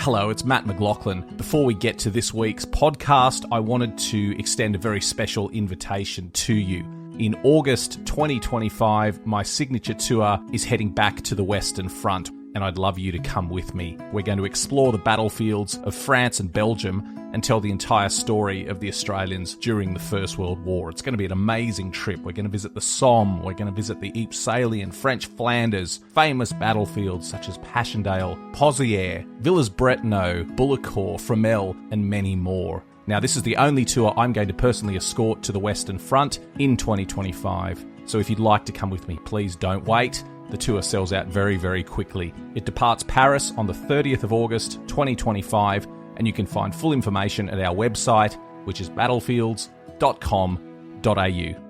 Hello, it's Matt McLachlan. Before we get to this week's podcast, I wanted to extend a very special invitation to you. In August 2025, my signature tour is heading back to the Western Front, and I'd love you to come with me. We're going to explore the battlefields of France and Belgium and tell the entire story of the Australians during the First World War. It's going to be an amazing trip. We're going to visit the Somme, we're going to visit the Ypres Salient, French Flanders, famous battlefields such as Passchendaele, Pozières, Villers-Bretonneux, Bullecourt, Fromelles, and many more. Now, this is the only tour I'm going to personally escort to the Western Front in 2025. So if you'd like to come with me, please don't wait. The tour sells out very, very quickly. It departs Paris on the 30th of August, 2025, and you can find full information at our website, which is battlefields.com.au.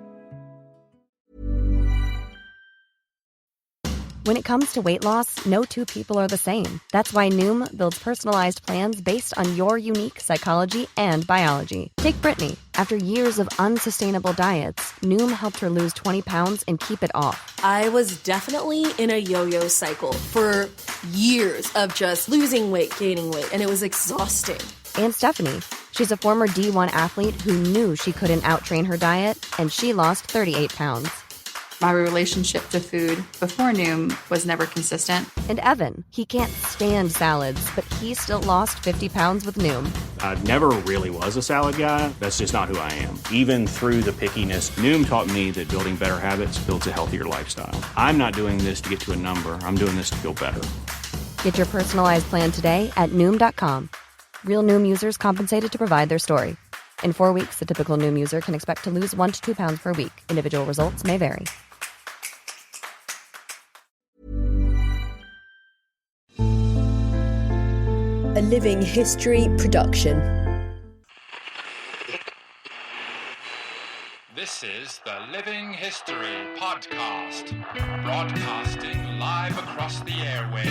When it comes to weight loss, no two people are the same. That's why Noom builds personalized plans based on your unique psychology and biology. Take Brittany. After years of unsustainable diets, Noom helped her lose 20 pounds and keep it off. I was definitely in a yo-yo cycle for years of just losing weight, gaining weight, and it was exhausting. And Stephanie. She's a former D1 athlete who knew she couldn't outtrain her diet, and she lost 38 pounds. My relationship to food before Noom was never consistent. And Evan, he can't stand salads, but he still lost 50 pounds with Noom. I never really was a salad guy. That's just not who I am. Even through the pickiness, Noom taught me that building better habits builds a healthier lifestyle. I'm not doing this to get to a number. I'm doing this to feel better. Get your personalized plan today at Noom.com. Real Noom users compensated to provide their story. In 4 weeks, the typical Noom user can expect to lose 1 to 2 pounds per week. Individual results may vary. A Living History production. This is the Living History Podcast, broadcasting live across the airwaves.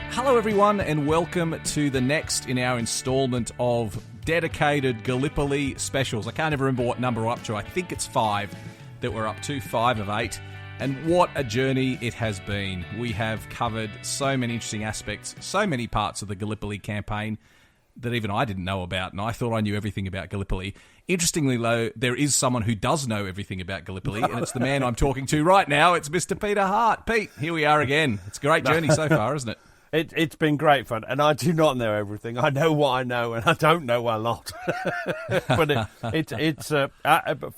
Hello everyone, and welcome to the next in our instalment of dedicated Gallipoli specials. I can't ever remember what number we're up to. I think it's 5 that we're up to, 5 of 8. And what a journey it has been. We have covered so many interesting aspects, so many parts of the Gallipoli campaign that even I didn't know about, and I thought I knew everything about Gallipoli. Interestingly, though, there is someone who does know everything about Gallipoli, and it's the man I'm talking to right now. It's Mr. Peter Hart. Pete, here we are again. It's a great journey so far, isn't it? It's been great fun, and I do not know everything. I know what I know, and I don't know a lot. But it's for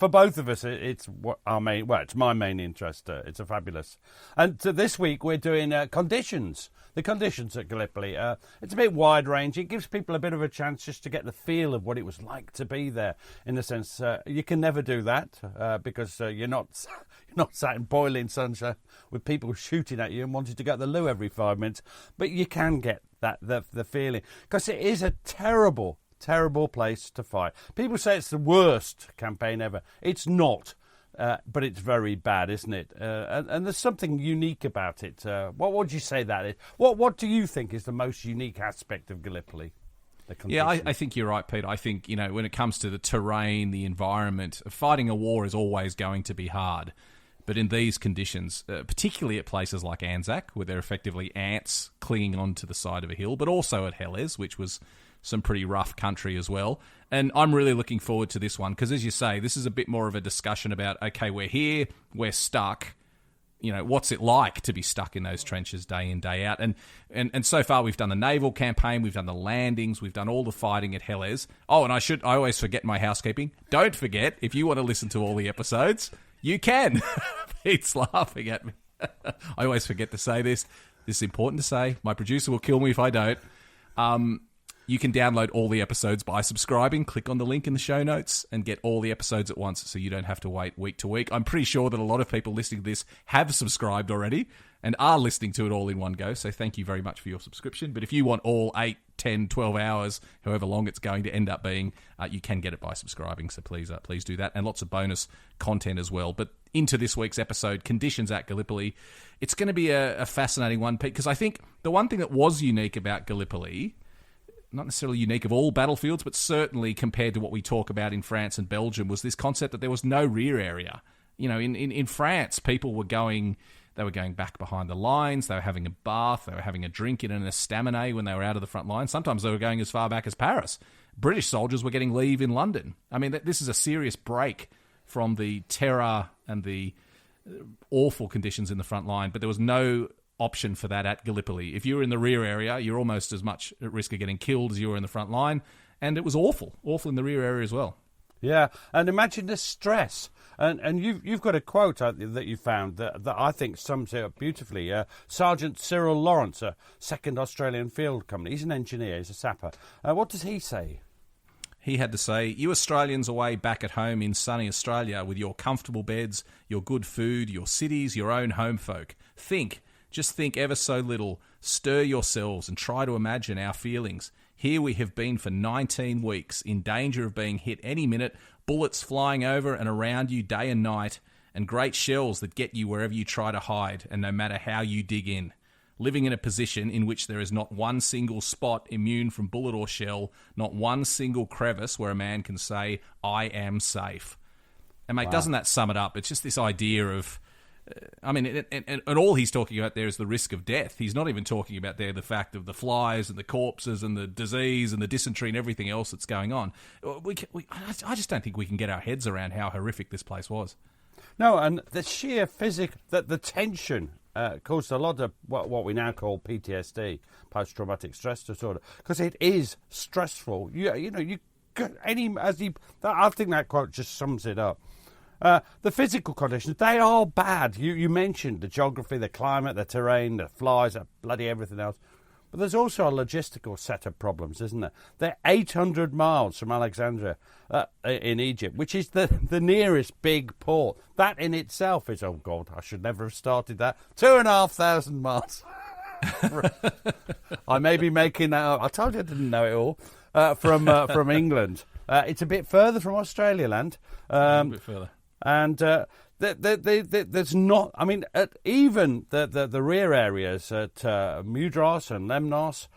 both of us. It's what our main. Well, it's my main interest. It's a fabulous. And this week we're doing conditions. The conditions at Gallipoli. It's a bit wide range. It gives people a bit of a chance just to get the feel of what it was like to be there. In the sense, you can never do that because you're not sat in boiling sunshine with people shooting at you and wanting to go to the loo every 5 minutes. But you can get that the feeling, because it is a terrible place to fight. People say it's the worst campaign ever. It's not, but it's very bad, isn't it? And there's something unique about it. What would you say that is? What do you think is the most unique aspect of Gallipoli? Yeah, I think you're right, Pete. I think, when it comes to the terrain, the environment, fighting a war is always going to be hard. But in these conditions, particularly at places like Anzac, where they're effectively ants clinging onto the side of a hill, but also at Helles, which was some pretty rough country as well. And I'm really looking forward to this one, because as you say, this is a bit more of a discussion about, okay, we're here, we're stuck. What's it like to be stuck in those trenches day in, day out? And so far we've done the naval campaign, we've done the landings, we've done all the fighting at Helles. Oh, and I always forget my housekeeping. Don't forget, if you want to listen to all the episodes, you can. Pete's laughing at me. I always forget to say this. This is important to say. My producer will kill me if I don't. You can download all the episodes by subscribing. Click on the link in the show notes and get all the episodes at once so you don't have to wait week to week. I'm pretty sure that a lot of people listening to this have subscribed already and are listening to it all in one go. So thank you very much for your subscription. But if you want all 8, 10, 12 hours, however long it's going to end up being, you can get it by subscribing. So please do that. And lots of bonus content as well. But into this week's episode, Conditions at Gallipoli. It's going to be a fascinating one, Pete, because I think the one thing that was unique about Gallipoli, not necessarily unique of all battlefields, but certainly compared to what we talk about in France and Belgium, was this concept that there was no rear area. In France, people were going back behind the lines, they were having a bath, they were having a drink in an estaminet when they were out of the front line. Sometimes they were going as far back as Paris. British soldiers were getting leave in London. I mean, this is a serious break from the terror and the awful conditions in the front line, but there was no option for that at Gallipoli. If you were in the rear area, you're almost as much at risk of getting killed as you were in the front line, and it was awful in the rear area as well. Yeah, and imagine the stress. And you've got a quote that you found that I think sums it up beautifully. Sergeant Cyril Lawrence, a 2nd Australian Field Company. He's an engineer, he's a sapper. What does he say? He had to say, "You Australians away back at home in sunny Australia with your comfortable beds, your good food, your cities, your own home folk. Just think ever so little. Stir yourselves and try to imagine our feelings. Here we have been for 19 weeks, in danger of being hit any minute, bullets flying over and around you day and night, and great shells that get you wherever you try to hide, and no matter how you dig in. Living in a position in which there is not one single spot immune from bullet or shell, not one single crevice where a man can say, 'I am safe.'" And mate, Doesn't that sum it up? It's just this idea of, and all he's talking about there is the risk of death. He's not even talking about there the fact of the flies and the corpses and the disease and the dysentery and everything else that's going on. I just don't think we can get our heads around how horrific this place was. No, and the sheer the tension caused a lot of what we now call PTSD, post-traumatic stress disorder, because it is stressful. I think that quote just sums it up. The physical conditions, they are bad. You mentioned the geography, the climate, the terrain, the flies, bloody everything else. But there's also a logistical set of problems, isn't there? They're 800 miles from Alexandria in Egypt, which is the nearest big port. That in itself is, oh God, I should never have started that. 2,500 miles. I may be making that up. I told you I didn't know it all. From England. It's a bit further from Australia land. A bit further. And there's not. I mean, even the rear areas at Mudros and Lemnos,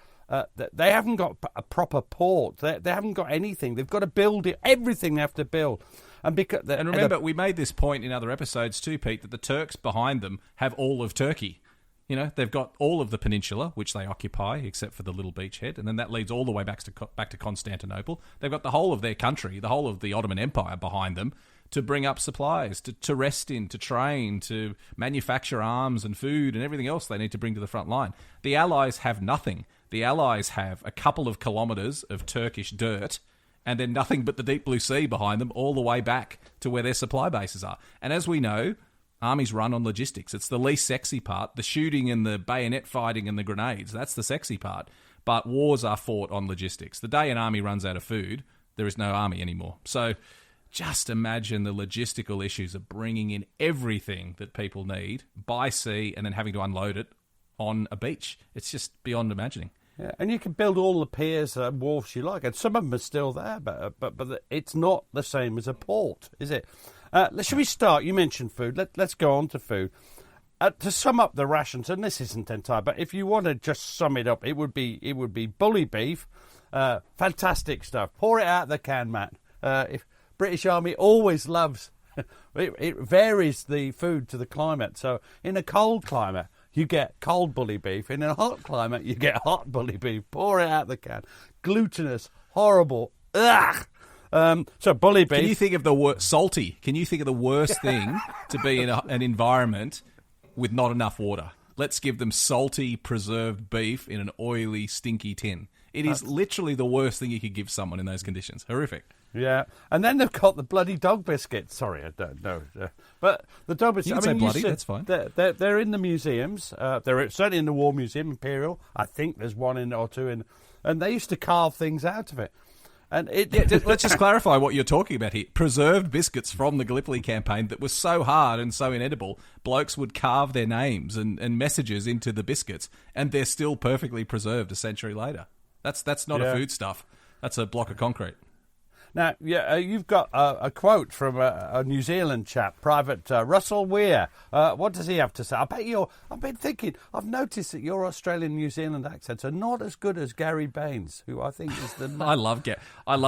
they haven't got a proper port. They haven't got anything. They've got to build it. Everything they have to build. And remember, we made this point in other episodes too, Pete, that the Turks behind them have all of Turkey. They've got all of the peninsula, which they occupy, except for the little beachhead, and then that leads all the way back to Constantinople. They've got the whole of their country, the whole of the Ottoman Empire behind them, to bring up supplies, to rest in, to train, to manufacture arms and food and everything else they need to bring to the front line. The Allies have nothing. The Allies have a couple of kilometres of Turkish dirt and then nothing but the deep blue sea behind them all the way back to where their supply bases are. And as we know, armies run on logistics. It's the least sexy part. The shooting and the bayonet fighting and the grenades, that's the sexy part. But wars are fought on logistics. The day an army runs out of food, there is no army anymore. So just imagine the logistical issues of bringing in everything that people need by sea and then having to unload it on a beach. It's just beyond imagining. Yeah, and you can build all the piers and wharfs you like, and some of them are still there, but it's not the same as a port, is it? Should we start? You mentioned food. Let's go on to food. To sum up the rations, and this isn't entire, but if you want to just sum it up, it would be bully beef, fantastic stuff. Pour it out the can, Matt. If British Army always loves. It varies the food to the climate. So in a cold climate, you get cold bully beef. In a hot climate, you get hot bully beef. Pour it out the can. Glutinous, horrible. Ugh. So bully beef. Can you think of the salty? Can you think of the worst thing to be in an environment with not enough water? Let's give them salty, preserved beef in an oily, stinky tin. It is literally the worst thing you could give someone in those conditions. Horrific. Yeah, and then they've got the bloody dog biscuits. Sorry, I don't know. But the dog biscuits... You can say bloody, that's fine. They're in the museums. They're certainly in the War Museum, Imperial. I think there's one or two in... And they used to carve things out of it. And let's just clarify what you're talking about here. Preserved biscuits from the Gallipoli campaign that were so hard and so inedible, blokes would carve their names and messages into the biscuits, and they're still perfectly preserved a century later. That's not a foodstuff. That's a block of concrete. Now, you've got a quote from a New Zealand chap, Private Russell Weir. What does he have to say? I've been thinking, I've noticed that your Australian New Zealand accents are not as good as Gary Baines, who I think is the... I love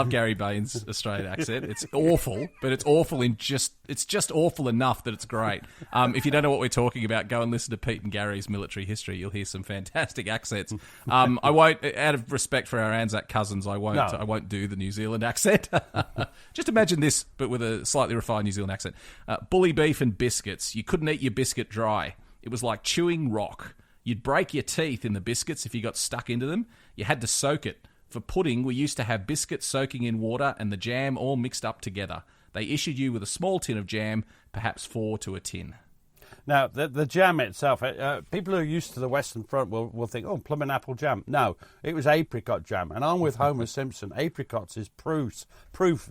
Gary Baines' Australian accent. It's awful, but it's awful it's just awful enough that it's great. If you don't know what we're talking about, go and listen to Pete and Gary's military history. You'll hear some fantastic accents. I won't, out of respect for our Anzac cousins, I won't do the New Zealand accent. Just imagine this, but with a slightly refined New Zealand accent. Bully beef and biscuits. You couldn't eat your biscuit dry. It was like chewing rock. You'd break your teeth in the biscuits if you got stuck into them. You had to soak it. For pudding, we used to have biscuits soaking in water and the jam all mixed up together. They issued you with a small tin of jam, perhaps 4 to a tin. Now, the jam itself, people who are used to the Western Front will think, oh, plum and apple jam. No, it was apricot jam. And I'm with Homer Simpson. Apricots is proof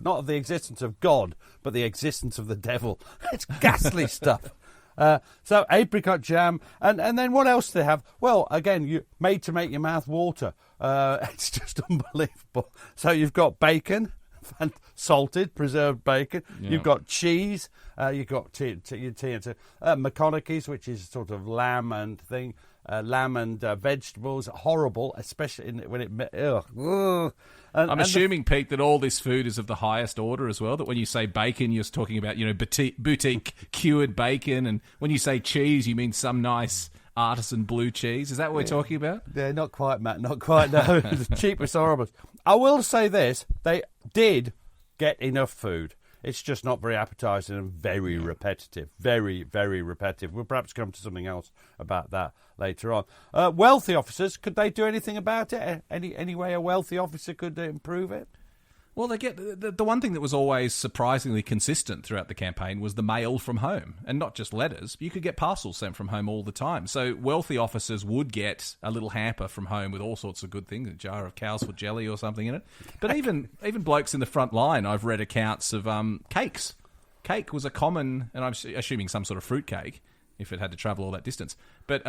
not of the existence of God, but the existence of the devil. It's ghastly stuff. So apricot jam. And then what else do they have? Well, again, made to make your mouth water. It's just unbelievable. So you've got bacon. Salted, preserved bacon. Yeah. You've got cheese. You've got McConaughey's, which is sort of lamb and vegetables. Horrible, especially when it. I'm assuming, Pete, that all this food is of the highest order as well. That when you say bacon, you're talking about boutique cured bacon, and when you say cheese, you mean some nice artisan blue cheese. Is that what we're talking about? Yeah, not quite, Matt. Not quite. No, the cheapest horrible. I will say this: they did get enough food. It's just not very appetising and very repetitive. Very, very repetitive. We'll perhaps come to something else about that later on. Wealthy officers, could they do anything about it? Any way a wealthy officer could improve it? Well, they get the one thing that was always surprisingly consistent throughout the campaign was the mail from home, and not just letters. You could get parcels sent from home all the time. So wealthy officers would get a little hamper from home with all sorts of good things, a jar of cow's foot jelly or something in it. But even blokes in the front line, I've read accounts of cakes. Cake was a common, and I'm assuming some sort of fruit cake, if it had to travel all that distance. But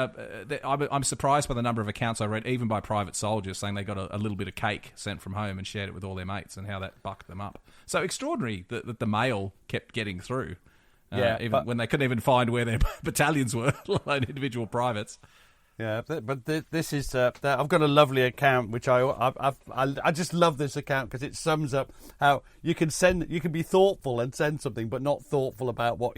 I'm surprised by the number of accounts I read, even by private soldiers, saying they got a little bit of cake sent from home and shared it with all their mates, and how that bucked them up. So extraordinary that the mail kept getting through, when they couldn't even find where their battalions were, let alone individual privates. Yeah, but this is I've got a lovely account which I just love this account because it sums up how you can be thoughtful and send something, but not thoughtful about what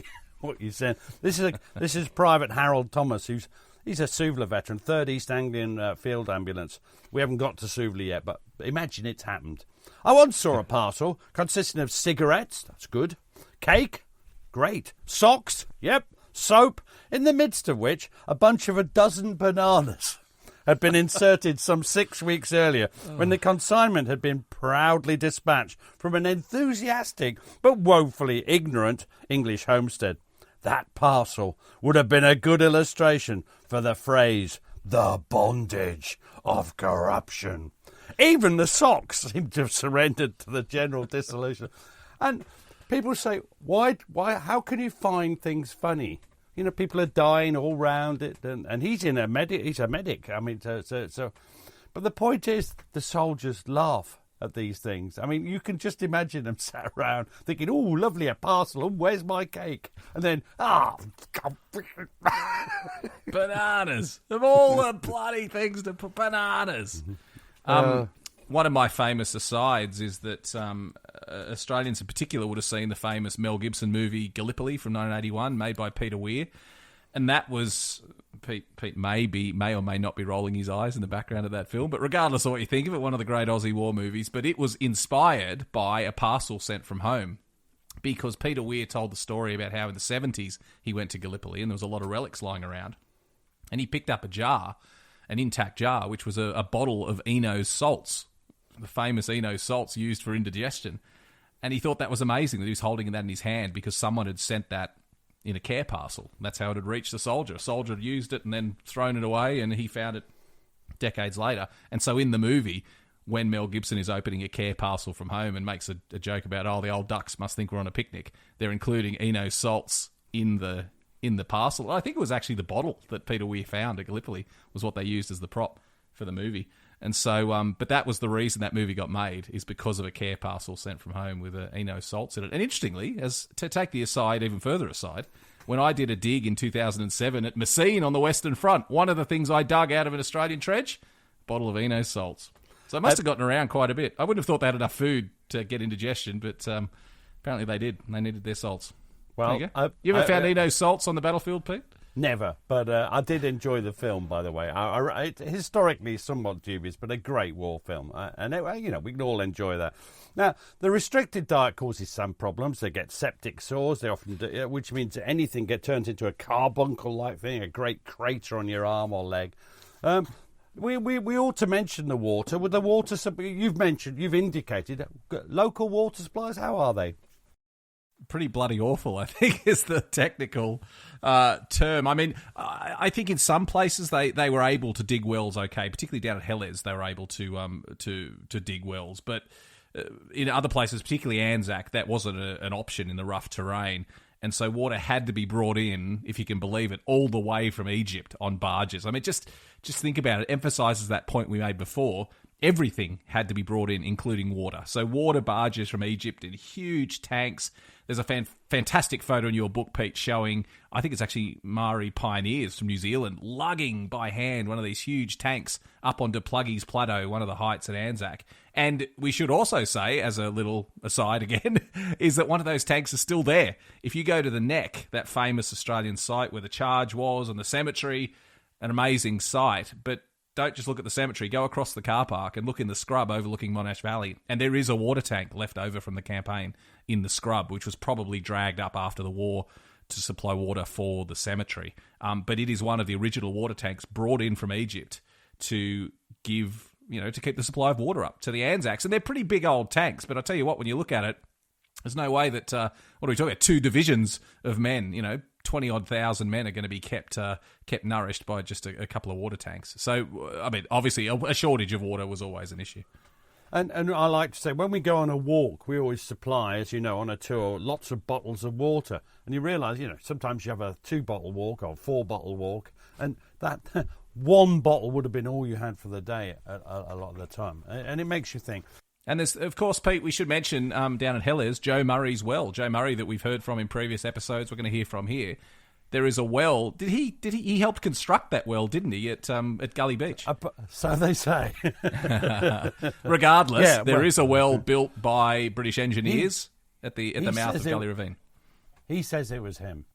you send. This is Private Harold Thomas, he's a Suvla veteran, 3rd East Anglian Field Ambulance. We haven't got to Suvla yet, but imagine it's happened. I once saw a parcel consisting of cigarettes, that's good, cake, great, socks, yep, soap, in the midst of which a bunch of a dozen bananas had been inserted some 6 weeks earlier when the consignment had been proudly dispatched from an enthusiastic but woefully ignorant English homestead. That parcel would have been a good illustration for the phrase, the bondage of corruption. Even the socks seem to have surrendered to the general dissolution. And people say, why? How can you find things funny? You know, people are dying all round it, and he's a medic. I mean, so. But the point is, the soldiers laugh at these things. I mean, you can just imagine them sat around thinking, "Oh, lovely, a parcel. Oh, where's my cake?" And then, bananas. Of all the bloody things to put bananas. One of my famous asides is that Australians in particular would have seen the famous Mel Gibson movie Gallipoli from 1981, made by Peter Weir. And that was, Pete may or may not be rolling his eyes in the background of that film, but regardless of what you think of it, one of the great Aussie war movies, but it was inspired by a parcel sent from home. Because Peter Weir told the story about how in the 70s he went to Gallipoli and there was a lot of relics lying around. And he picked up an intact jar, which was a bottle of Eno's salts, the famous Eno salts used for indigestion. And he thought that was amazing that he was holding that in his hand because someone had sent that in a care parcel. That's how it had reached the soldier. A soldier had used it and then thrown it away, and he found it decades later. And so in the movie, when Mel Gibson is opening a care parcel from home and makes a joke about, the old ducks must think we're on a picnic, they're including Eno salts in the parcel. I think it was actually the bottle that Peter Weir found at Gallipoli was what they used as the prop for the movie. And so, but that was the reason that movie got made, is because of a care parcel sent from home with Eno salts in it. And interestingly, as to take the aside even further aside, when I did a dig in 2007 at Messine on the Western Front, one of the things I dug out of an Australian dredge, a bottle of Eno salts. So it must have gotten around quite a bit. I wouldn't have thought they had enough food to get indigestion, but apparently they did. They needed their salts. Well, you ever found Eno salts on the battlefield, Pete? Never, but I did enjoy the film, by the way. It, historically, somewhat dubious, but a great war film. And, we can all enjoy that. Now, the restricted diet causes some problems. They get septic sores, they often do, which means anything turns into a carbuncle-like thing, a great crater on your arm or leg. We ought to mention the water. With the water, you've indicated, local water supplies, how are they? Pretty bloody awful, I think, is the technical term. I mean, I think in some places they were able to dig wells okay, particularly down at Helles, they were able to dig wells. But in other places, particularly Anzac, that wasn't an option in the rough terrain. And so water had to be brought in, if you can believe it, all the way from Egypt on barges. I mean, just think about it. It emphasises that point we made before. Everything had to be brought in, including water. So water barges from Egypt in huge tanks. There's a fantastic photo in your book, Pete, showing, I think it's actually Maori pioneers from New Zealand, lugging by hand one of these huge tanks up onto Pluggy's Plateau, one of the heights at Anzac. And we should also say, as a little aside again, is that one of those tanks is still there. If you go to the Neck, that famous Australian site where the charge was, and the cemetery, an amazing site, but don't just look at the cemetery, go across the car park and look in the scrub overlooking Monash Valley. And there is a water tank left over from the campaign in the scrub, which was probably dragged up after the war to supply water for the cemetery. But it is one of the original water tanks brought in from Egypt to give, to keep the supply of water up to the Anzacs. And they're pretty big old tanks, but I tell you what, when you look at it, there's no way that, what are we talking about, 2 divisions of men, 20-odd thousand men are going to be kept nourished by just a couple of water tanks. So, I mean, obviously, a shortage of water was always an issue. And I like to say, when we go on a walk, we always supply, as you know, on a tour, lots of bottles of water. And you realise, sometimes you have a 2-bottle walk or 4-bottle walk, and that 1 bottle would have been all you had for the day a lot of the time. And it makes you think. And there's, of course, Pete, we should mention down at Helles, Joe Murray's well. Joe Murray, that we've heard from in previous episodes, we're going to hear from here. There is a well. Did he helped construct that well, didn't he, at Gully Beach? So they say. Regardless, there is a well built by British engineers at the mouth of Gully Ravine. He says it was him.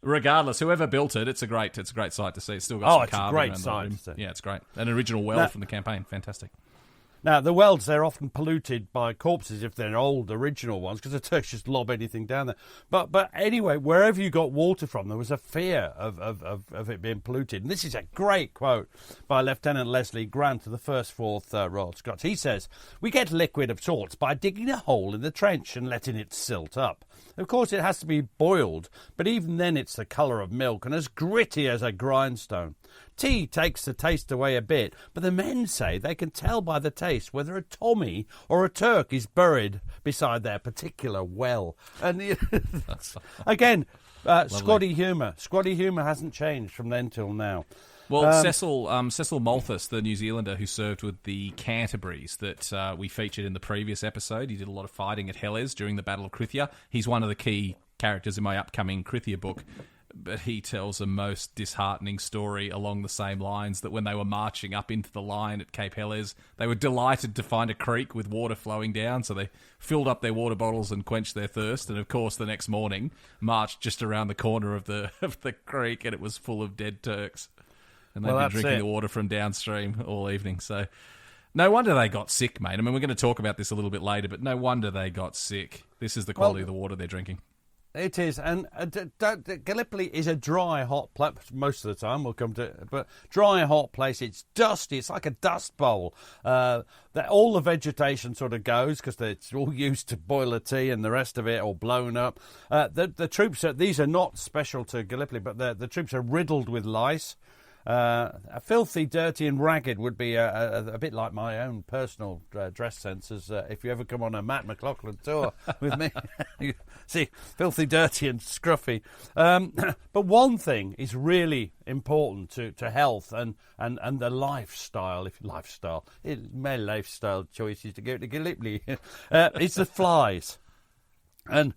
Regardless, whoever built it, it's a great sight to see. It's still got some carving around the room. Sight. Yeah, it's great. An original well from the campaign. Fantastic. Now, the wells, they're often polluted by corpses if they're old, original ones, because the Turks just lob anything down there. But anyway, wherever you got water from, there was a fear of it being polluted. And this is a great quote by Lieutenant Leslie Grant of the 1st 4th Royal Scots. He says, "We get liquid of sorts by digging a hole in the trench and letting it silt up. Of course, it has to be boiled, but even then it's the colour of milk and as gritty as a grindstone. Tea takes the taste away a bit, but the men say they can tell by the taste whether a Tommy or a Turk is buried beside their particular well." And again, squaddy humour. Squaddy humour hasn't changed from then till now. Well, Cecil Malthus, the New Zealander who served with the Canterburies that we featured in the previous episode, he did a lot of fighting at Helles during the Battle of Krithia. He's one of the key characters in my upcoming Krithia book. But he tells a most disheartening story along the same lines, that when they were marching up into the line at Cape Helles, they were delighted to find a creek with water flowing down, so they filled up their water bottles and quenched their thirst. And of course, the next morning, marched just around the corner of the creek, and it was full of dead Turks. And they'd been drinking the water from downstream all evening. So no wonder they got sick, mate. I mean, we're going to talk about this a little bit later, but no wonder they got sick. This is the quality of the water they're drinking. It is, and Gallipoli is a dry, hot place most of the time. We'll come to it, but dry, hot place. It's dusty. It's like a dust bowl. All the vegetation sort of goes because it's all used to boiler tea and the rest of it all blown up. The troops these are not special to Gallipoli, but the troops are riddled with lice. Filthy, dirty and ragged would be a bit like my own personal dress sense, as if you ever come on a Matt McLachlan tour with me. You see, filthy, dirty and scruffy. But one thing is really important to health and the lifestyle, my lifestyle choices to go to Gallipoli, it's the flies. And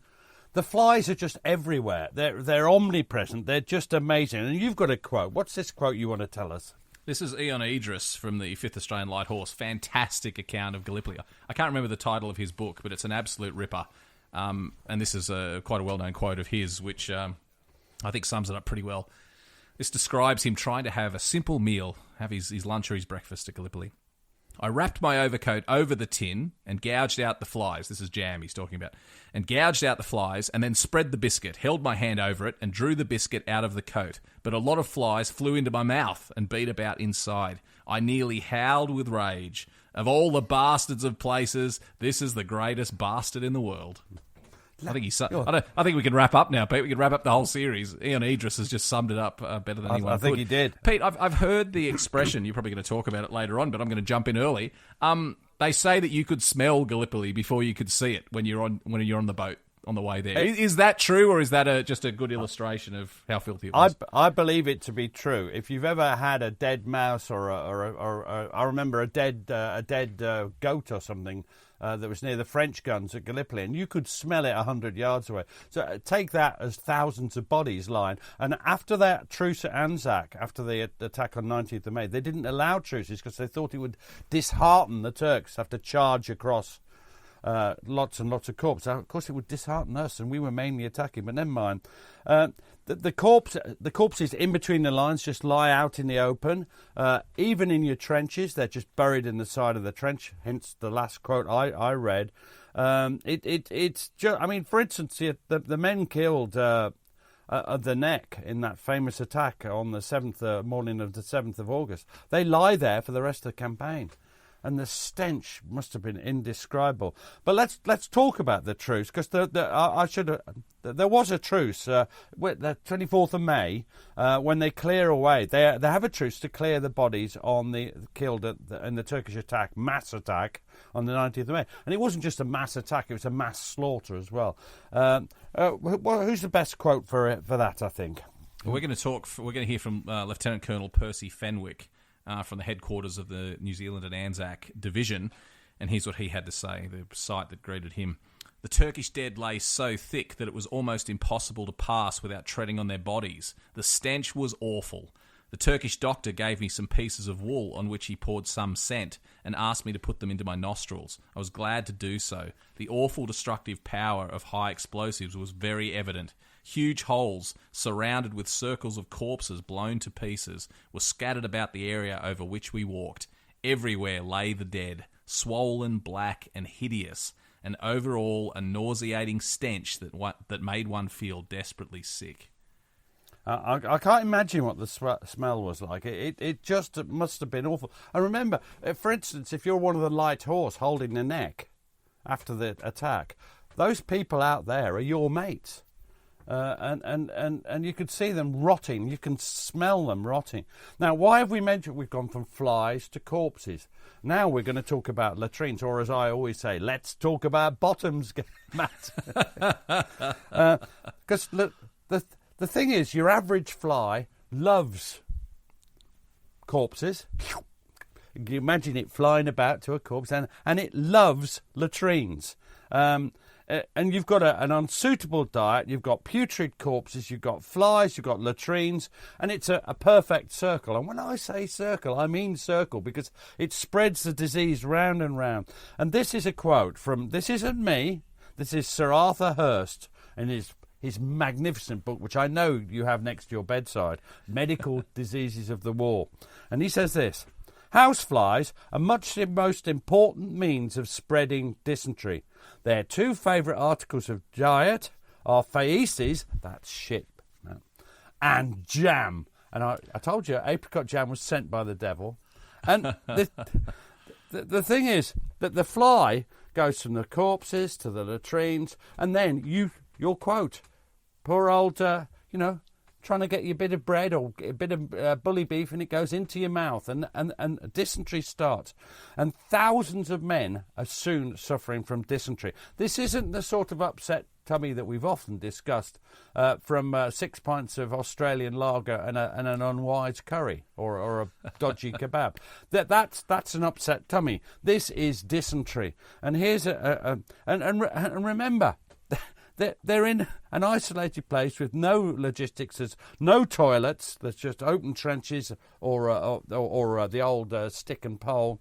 the flies are just everywhere. They're omnipresent. They're just amazing. And you've got a quote. What's this quote you want to tell us? This is Ian Idris from the 5th Australian Light Horse. Fantastic account of Gallipoli. I can't remember the title of his book, but it's an absolute ripper. And this is quite a well-known quote of his, which I think sums it up pretty well. This describes him trying to have a simple meal, have his lunch or his breakfast at Gallipoli. I wrapped my overcoat over the tin and gouged out the flies. This is jam he's talking about. And gouged out the flies and then spread the biscuit, held my hand over it and drew the biscuit out of the coat. But a lot of flies flew into my mouth and beat about inside. I nearly howled with rage. Of all the bastards of places, this is the greatest bastard in the world. I think we can wrap up now, Pete. We can wrap up the whole series. Ian Idris has just summed it up better than anyone I think he did. Pete, I've heard the expression. You're probably going to talk about it later on, but I'm going to jump in early. They say that you could smell Gallipoli before you could see it when you're on the boat on the way there. Is that true, or is that just a good illustration of how filthy it was? I believe it to be true. If you've ever had a dead mouse or I remember a dead goat or something that was near the French guns at Gallipoli, and you could smell it 100 yards away. So take that as thousands of bodies lying. And after that truce at Anzac, after the attack on 19th of May, they didn't allow truces because they thought it would dishearten the Turks, have to charge across lots and lots of corpses. Of course, it would dishearten us, and we were mainly attacking, but never mind. The corpses in between the lines just lie out in the open. Even in your trenches, they're just buried in the side of the trench. Hence the last quote I read. It's just, I mean, for instance, the men killed the Neck in that famous attack on the morning of the 7th of August. They lie there for the rest of the campaign. And the stench must have been indescribable. But let's talk about the truce, because there was a truce the 24th of May when they clear away. They have a truce to clear the bodies on the killed in the Turkish attack, mass attack on the 19th of May. And it wasn't just a mass attack; it was a mass slaughter as well. Who's the best quote for that? I think we're going to hear from Lieutenant Colonel Percy Fenwick. From the headquarters of the New Zealand and Anzac Division, and here's what he had to say, the sight that greeted him. The Turkish dead lay so thick that it was almost impossible to pass without treading on their bodies. The stench was awful. The Turkish doctor gave me some pieces of wool on which he poured some scent and asked me to put them into my nostrils. I was glad to do so. The awful destructive power of high explosives was very evident. Huge holes, surrounded with circles of corpses blown to pieces, were scattered about the area over which we walked. Everywhere lay the dead, swollen, black, and hideous, and over all a nauseating stench that made one feel desperately sick. I can't imagine what the smell was like. It just must have been awful. I remember, for instance, if you're one of the light horse holding the Neck after the attack, those people out there are your mates. And you could see them rotting. You can smell them rotting. Now, why have we mentioned we've gone from flies to corpses? Now we're going to talk about latrines, or as I always say, let's talk about bottoms, Matt. Because the thing is, your average fly loves corpses. You imagine it flying about to a corpse, and it loves latrines. And you've got an unsuitable diet, you've got putrid corpses, you've got flies, you've got latrines, and it's a perfect circle. And when I say circle, I mean circle, because it spreads the disease round and round. And this is a quote from, this isn't me, this is Sir Arthur Hurst in his magnificent book, which I know you have next to your bedside, Medical Diseases of the War. And he says this: houseflies are much the most important means of spreading dysentery. Their two favourite articles of diet are faeces, that's shit, and jam. And I told you, apricot jam was sent by the devil. And the thing is that the fly goes from the corpses to the latrines, and then your quote, poor old, trying to get you a bit of bread or a bit of bully beef, and it goes into your mouth, and dysentery starts. And thousands of men are soon suffering from dysentery. This isn't the sort of upset tummy that we've often discussed from 6 pints of Australian lager and an unwise curry or a dodgy kebab. That's an upset tummy. This is dysentery. And here's and remember, they're in an isolated place with no logistics. There's no toilets. There's just open trenches or the old stick and pole.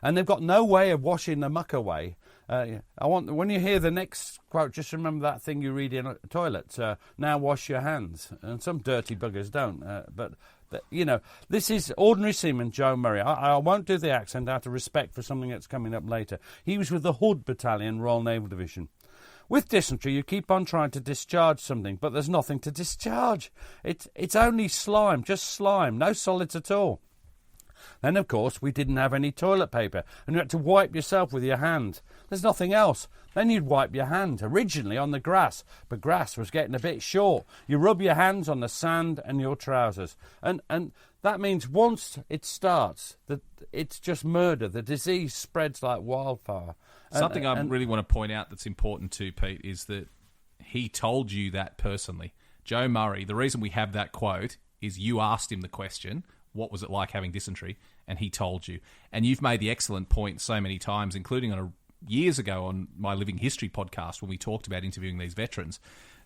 And they've got no way of washing the muck away. When you hear the next quote, just remember that thing you read in a toilet. Now wash your hands. And some dirty buggers don't. This is Ordinary Seaman Joe Murray. I won't do the accent out of respect for something that's coming up later. He was with the Hood Battalion, Royal Naval Division. With dysentery, you keep on trying to discharge something, but there's nothing to discharge. It's only slime, just slime, no solids at all. Then, of course, we didn't have any toilet paper, and you had to wipe yourself with your hand. There's nothing else. Then you'd wipe your hand, originally on the grass, but grass was getting a bit short. You rub your hands on the sand and your trousers. And that means once it starts, that it's just murder. The disease spreads like wildfire. Something I really want to point out that's important too, Pete, is that he told you that personally. Joe Murray, the reason we have that quote is you asked him the question, what was it like having dysentery? And he told you. And you've made the excellent point so many times, including years ago on my Living History podcast when we talked about interviewing these veterans,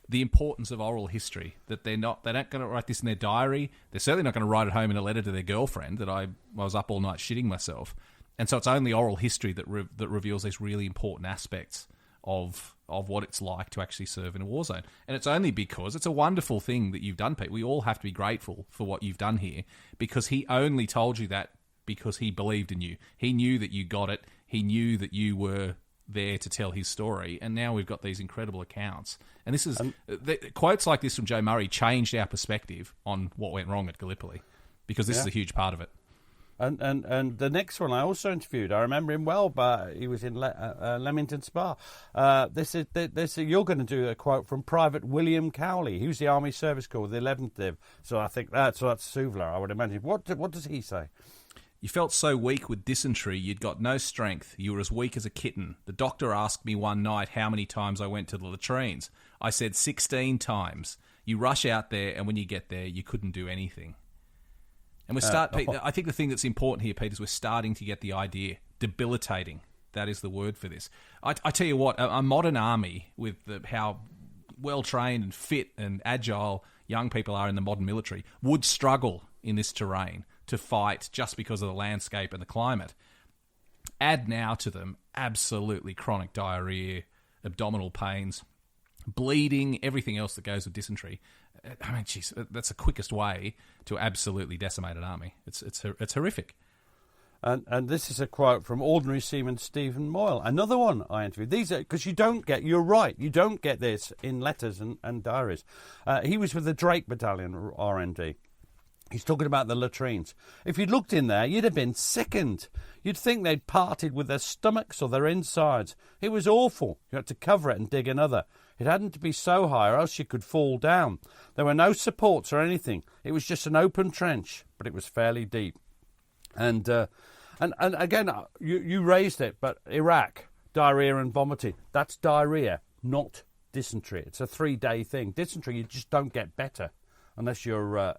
the importance of oral history, that they're not going to write this in their diary. They're certainly not going to write it home in a letter to their girlfriend that I was up all night shitting myself. And so it's only oral history that reveals these really important aspects of what it's like to actually serve in a war zone. And it's only because it's a wonderful thing that you've done, Pete. We all have to be grateful for what you've done here, because he only told you that because he believed in you. He knew that you got it. He knew that you were there to tell his story. And now we've got these incredible accounts. And this is quotes like this from Joe Murray changed our perspective on what went wrong at Gallipoli, because this is a huge part of it. And the next one I also interviewed, I remember him well, but he was in Leamington Spa. You're going to do a quote from Private William Cowley. He was the Army Service Corps, the 11th Div. So I think that's Suvla, I would imagine. What does he say? You felt so weak with dysentery, you'd got no strength. You were as weak as a kitten. The doctor asked me one night how many times I went to the latrines. I said 16 times. You rush out there, and when you get there, you couldn't do anything. And I think the thing that's important here, Pete, is we're starting to get the idea. Debilitating. That is the word for this. I tell you what, a modern army with how well-trained and fit and agile young people are in the modern military would struggle in this terrain to fight just because of the landscape and the climate. Add now to them absolutely chronic diarrhea, abdominal pains, bleeding, everything else that goes with dysentery. I mean, geez, that's the quickest way to absolutely decimate an army. It's horrific. And this is a quote from Ordinary Seaman Stephen Moyle. Another one I interviewed. These are because you're right. You don't get this in letters and diaries. He was with the Drake Battalion, RND. He's talking about the latrines. If you'd looked in there, you'd have been sickened. You'd think they'd parted with their stomachs or their insides. It was awful. You had to cover it and dig another. It hadn't to be so high or else you could fall down. There were no supports or anything. It was just an open trench, but it was fairly deep. And again, you raised it, but Iraq, diarrhea and vomiting. That's diarrhea, not dysentery. It's a 3-day thing. Dysentery, you just don't get better unless you're,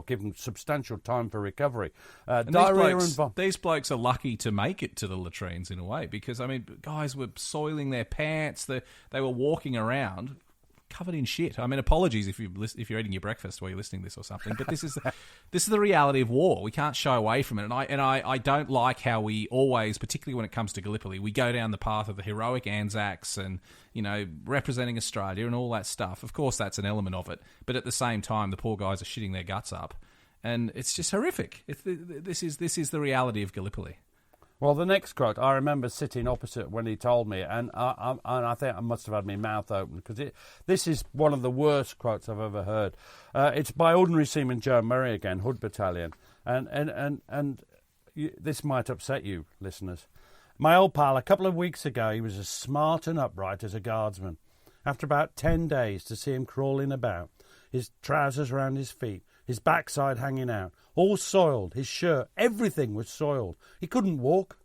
given substantial time for recovery. These blokes are lucky to make it to the latrines in a way, because, I mean, guys were soiling their pants. They were walking around covered in shit. I mean, apologies if you're eating your breakfast while you're listening to this or something, but this is the reality of war. We can't shy away from it, and I don't like how we always, particularly when it comes to Gallipoli, we go down the path of the heroic Anzacs and, you know, representing Australia and all that stuff. Of course, that's an element of it, but at the same time, the poor guys are shitting their guts up, and it's just horrific. This is the reality of Gallipoli. Well, the next quote, I remember sitting opposite when he told me, and I think I must have had my mouth open, because this is one of the worst quotes I've ever heard. It's by Ordinary Seaman Joe Murray again, Hood Battalion, and this might upset you, listeners. My old pal, a couple of weeks ago, he was as smart and upright as a guardsman. After about 10 days, to see him crawling about, his trousers around his feet, his backside hanging out, all soiled, his shirt, everything was soiled. He couldn't walk.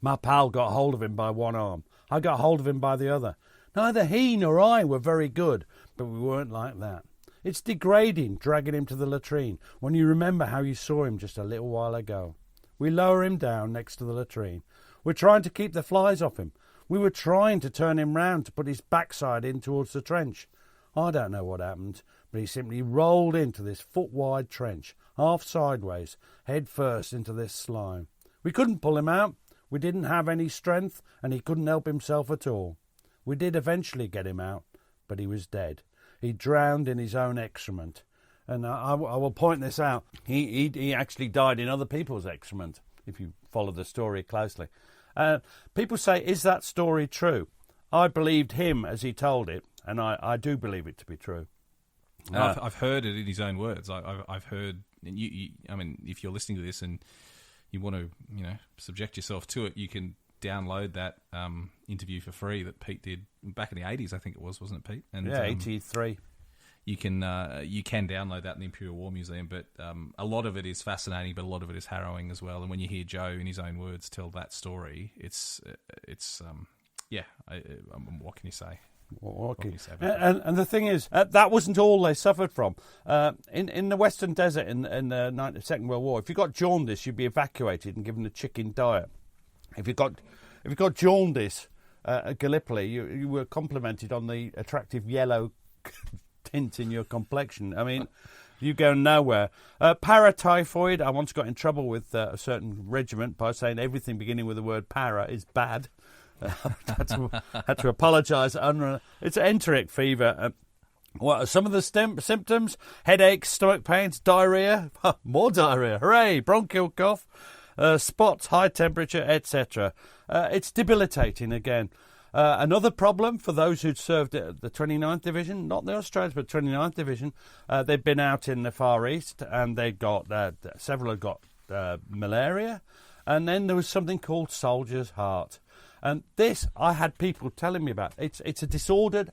My pal got hold of him by one arm. I got hold of him by the other. Neither he nor I were very good, but we weren't like that. It's degrading dragging him to the latrine when you remember how you saw him just a little while ago. We lower him down next to the latrine. We're trying to keep the flies off him. We were trying to turn him round to put his backside in towards the trench. I don't know what happened, but he simply rolled into this foot-wide trench, half sideways, head first into this slime. We couldn't pull him out. We didn't have any strength, and he couldn't help himself at all. We did eventually get him out, but he was dead. He drowned in his own excrement. And I will point this out. He actually died in other people's excrement, if you follow the story closely. People say, is that story true? I believed him as he told it, and I do believe it to be true. I've heard it in his own words. I've heard. I mean, if you're listening to this and you want to, subject yourself to it, you can download that interview for free that Pete did back in the 80s. I think it was, wasn't it, Pete? And, 83. You can download that in the Imperial War Museum, but a lot of it is fascinating, but a lot of it is harrowing as well. And when you hear Joe, in his own words, tell that story, what can you say? And the thing is, that wasn't all they suffered from. In the Western Desert in the Second World War, if you got jaundice, you'd be evacuated and given a chicken diet. If you got jaundice at Gallipoli, you were complimented on the attractive yellow tint in your complexion. I mean, you go nowhere. Paratyphoid, I once got in trouble with a certain regiment by saying everything beginning with the word para is bad. had to apologise. It's enteric fever. What are some of the symptoms? Headaches, stomach pains, diarrhoea. More diarrhoea. Hooray! Bronchial cough, spots, high temperature, etc. It's debilitating again. Another problem for those who'd served at the 29th Division, not the Australians, but 29th Division, they'd been out in the Far East and they got several had got malaria, and then there was something called soldier's heart. And this, I had people telling me about. It's a disordered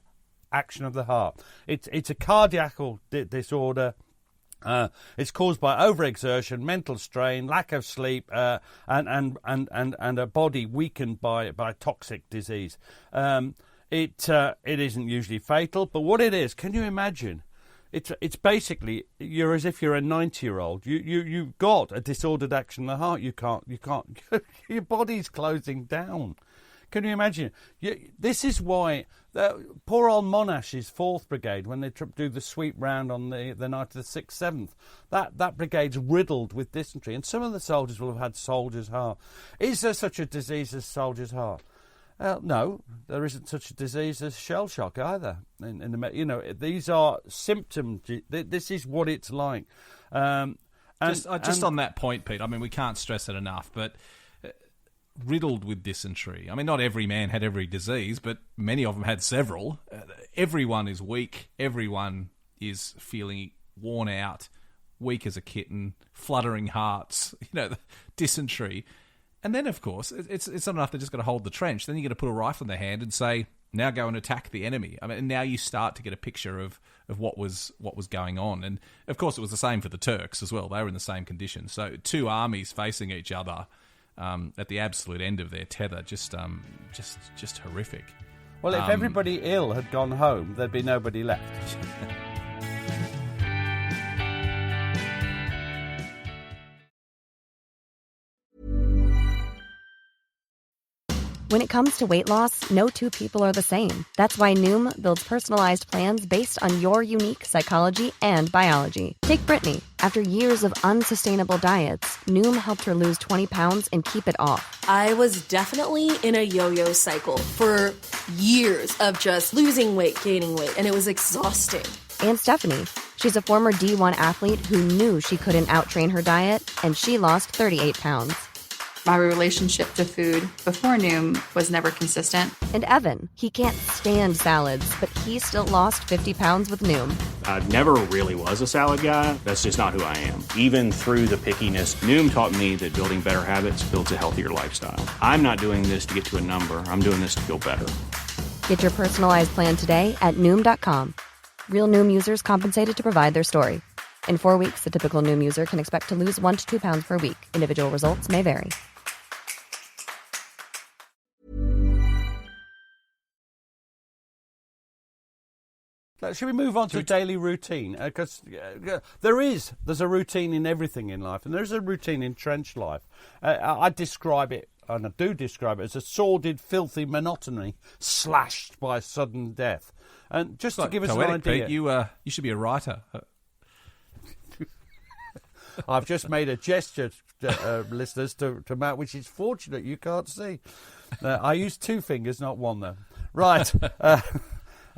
action of the heart. It's a cardiac disorder. It's caused by overexertion, mental strain, lack of sleep, and a body weakened by toxic disease. It isn't usually fatal, but what it is, can you imagine? It's basically you're as if you're a 90-year-old. You've got a disordered action of the heart. You can't. Your body's closing down. Can you imagine? This is why poor old Monash's 4th Brigade, when they do the sweep round on the night of the 6th, 7th, that brigade's riddled with dysentery, and some of the soldiers will have had soldier's heart. Is there such a disease as soldier's heart? No, there isn't such a disease as shell shock either. These are symptoms. This is what it's like. Just on that point, Pete. I mean, we can't stress it enough, but riddled with dysentery. I mean, not every man had every disease, but many of them had several. Everyone is weak. Everyone is feeling worn out, weak as a kitten, fluttering hearts, dysentery. And then, of course, it's not enough they just got to hold the trench. Then you got to put a rifle in their hand and say, now go and attack the enemy. I mean, now you start to get a picture of what was going on. And, of course, it was the same for the Turks as well. They were in the same conditions. So 2 armies facing each other at the absolute end of their tether, just horrific. Well, if everybody ill had gone home, there'd be nobody left. When it comes to weight loss, no 2 people are the same. That's why Noom builds personalized plans based on your unique psychology and biology. Take Brittany. After years of unsustainable diets, Noom helped her lose 20 pounds and keep it off. I was definitely in a yo-yo cycle for years of just losing weight, gaining weight, and it was exhausting. And Stephanie. She's a former D1 athlete who knew she couldn't outtrain her diet, and she lost 38 pounds. My relationship to food before Noom was never consistent. And Evan, he can't stand salads, but he still lost 50 pounds with Noom. I never really was a salad guy. That's just not who I am. Even through the pickiness, Noom taught me that building better habits builds a healthier lifestyle. I'm not doing this to get to a number. I'm doing this to feel better. Get your personalized plan today at Noom.com. Real Noom users compensated to provide their story. In 4 weeks, the typical Noom user can expect to lose 1 to 2 pounds per week. Individual results may vary. Should we move on to daily routine? Because there's a routine in everything in life, and there's a routine in trench life. I describe it, and I do describe it, as a sordid, filthy monotony slashed by sudden death. And just to give us an idea... Pete, you should be a writer. I've just made a gesture, listeners, to Matt, which is fortunate you can't see. I used 2 fingers, not 1, though. Right.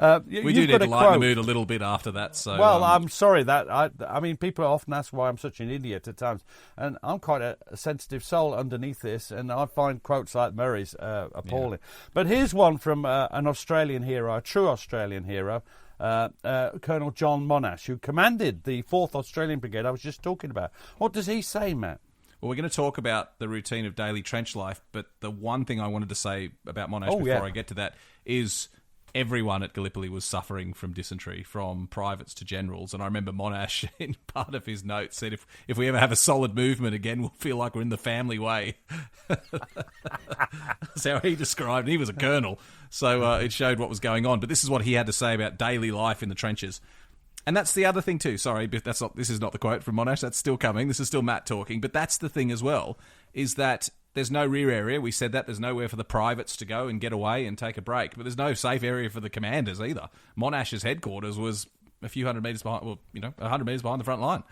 We do need to lighten the mood a little bit after that. So, well, I'm sorry that I mean, people often ask why I'm such an idiot at times, and I'm quite a sensitive soul underneath this, and I find quotes like Murray's appalling. Yeah. But here's one from an Australian hero, a true Australian hero, Colonel John Monash, who commanded the 4th Australian Brigade I was just talking about. What does he say, Matt? Well, we're going to talk about the routine of daily trench life, but the one thing I wanted to say about Monash before I get to that is... everyone at Gallipoli was suffering from dysentery, from privates to generals. And I remember Monash, in part of his notes, said, if we ever have a solid movement again, we'll feel like we're in the family way. That's how he described it. He was a colonel, so it showed what was going on. But this is what he had to say about daily life in the trenches. And that's the other thing too. Sorry, but this is not the quote from Monash. That's still coming. This is still Matt talking. But that's the thing as well, is that... there's no rear area. We said that. There's nowhere for the privates to go and get away and take a break. But there's no safe area for the commanders either. Monash's headquarters was a few hundred metres behind, 100 metres behind the front line.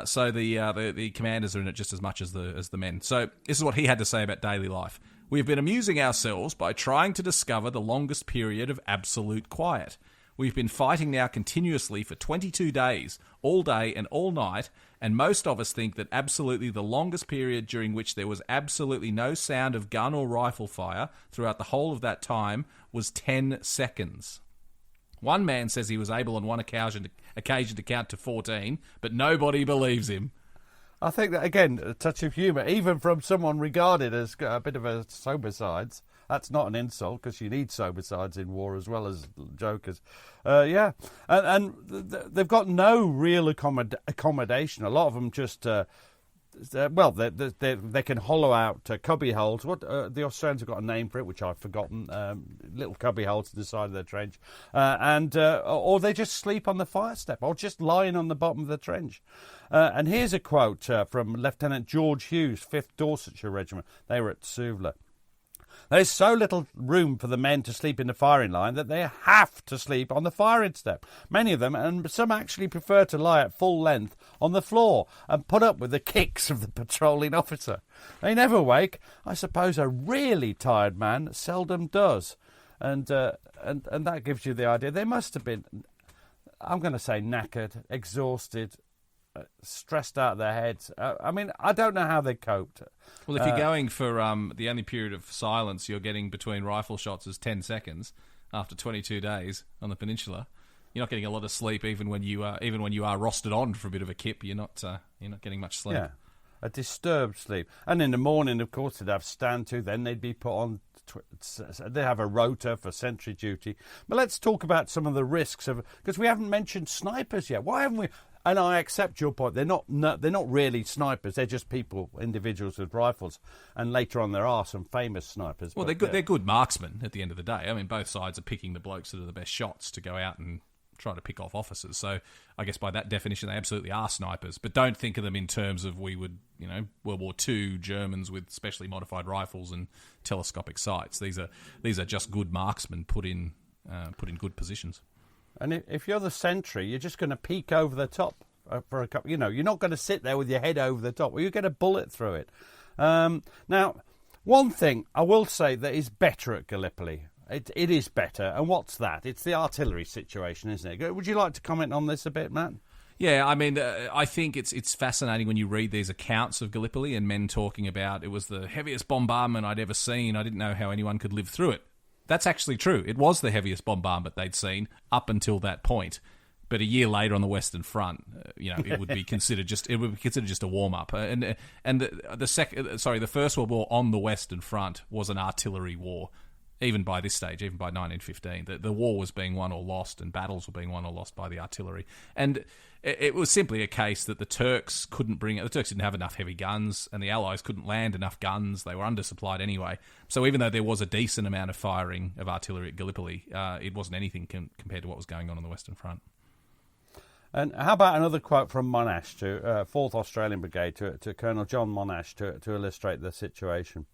So the commanders are in it just as much as the men. So this is what he had to say about daily life. We have been amusing ourselves by trying to discover the longest period of absolute quiet. We've been fighting now continuously for 22 days, all day and all night, and most of us think that absolutely the longest period during which there was absolutely no sound of gun or rifle fire throughout the whole of that time was 10 seconds. One man says he was able on one occasion to count to 14, but nobody believes him. I think that, again, a touch of humour, even from someone regarded as a bit of a sober-sides. That's not an insult, because you need sober-sides in war as well as jokers. And they've got no real accommodation. A lot of them just... they can hollow out cubby holes. The Australians have got a name for it, which I've forgotten. Little cubby holes to the side of the trench, or they just sleep on the fire step, or just lying on the bottom of the trench. And here's a quote from Lieutenant George Hughes, 5th Dorsetshire Regiment. They were at Suvla. There's so little room for the men to sleep in the firing line that they have to sleep on the firing step. Many of them, and some actually prefer to lie at full length on the floor and put up with the kicks of the patrolling officer. They never wake. I suppose a really tired man seldom does. And that gives you the idea. They must have been, I'm going to say, knackered, exhausted, stressed out of their heads. I don't know how they coped. Well, if you're going for the only period of silence you're getting between rifle shots is 10 seconds after 22 days on the peninsula, you're not getting a lot of sleep. Even when you are rostered on for a bit of a kip, you're not getting much sleep. Yeah, a disturbed sleep. And in the morning, of course, they'd have stand to. Then they'd be put on. They have a rota for sentry duty. But let's talk about some of the risks of, because we haven't mentioned snipers yet. Why haven't we? And I accept your point. They're not really snipers. They're just individuals with rifles. And later on, there are some famous snipers. Well, they're good marksmen at the end of the day. I mean, both sides are picking the blokes that are the best shots to go out and try to pick off officers. So I guess by that definition, they absolutely are snipers. But don't think of them in terms of World War II Germans with specially modified rifles and telescopic sights. These are just good marksmen put in good positions. And if you're the sentry, you're just going to peek over the top for a couple. You're not going to sit there with your head over the top. Well, you get a bullet through it. Now, one thing I will say that is better at Gallipoli. It is better. And what's that? It's the artillery situation, isn't it? Would you like to comment on this a bit, Matt? Yeah, I mean, I think it's fascinating when you read these accounts of Gallipoli and men talking about it was the heaviest bombardment I'd ever seen. I didn't know how anyone could live through it. That's actually true. It was the heaviest bombardment they'd seen up until that point. But a year later on the Western Front, it would be considered just a warm up. And the First World War on the Western Front was an artillery war. even by this stage, even by 1915. The war was being won or lost, and battles were being won or lost by the artillery. And it was simply a case that the Turks didn't have enough heavy guns, and the Allies couldn't land enough guns. They were undersupplied anyway. So even though there was a decent amount of firing of artillery at Gallipoli, it wasn't anything compared to what was going on the Western Front. And how about another quote from Monash, to 4th Australian Brigade, to Colonel John Monash, to illustrate the situation?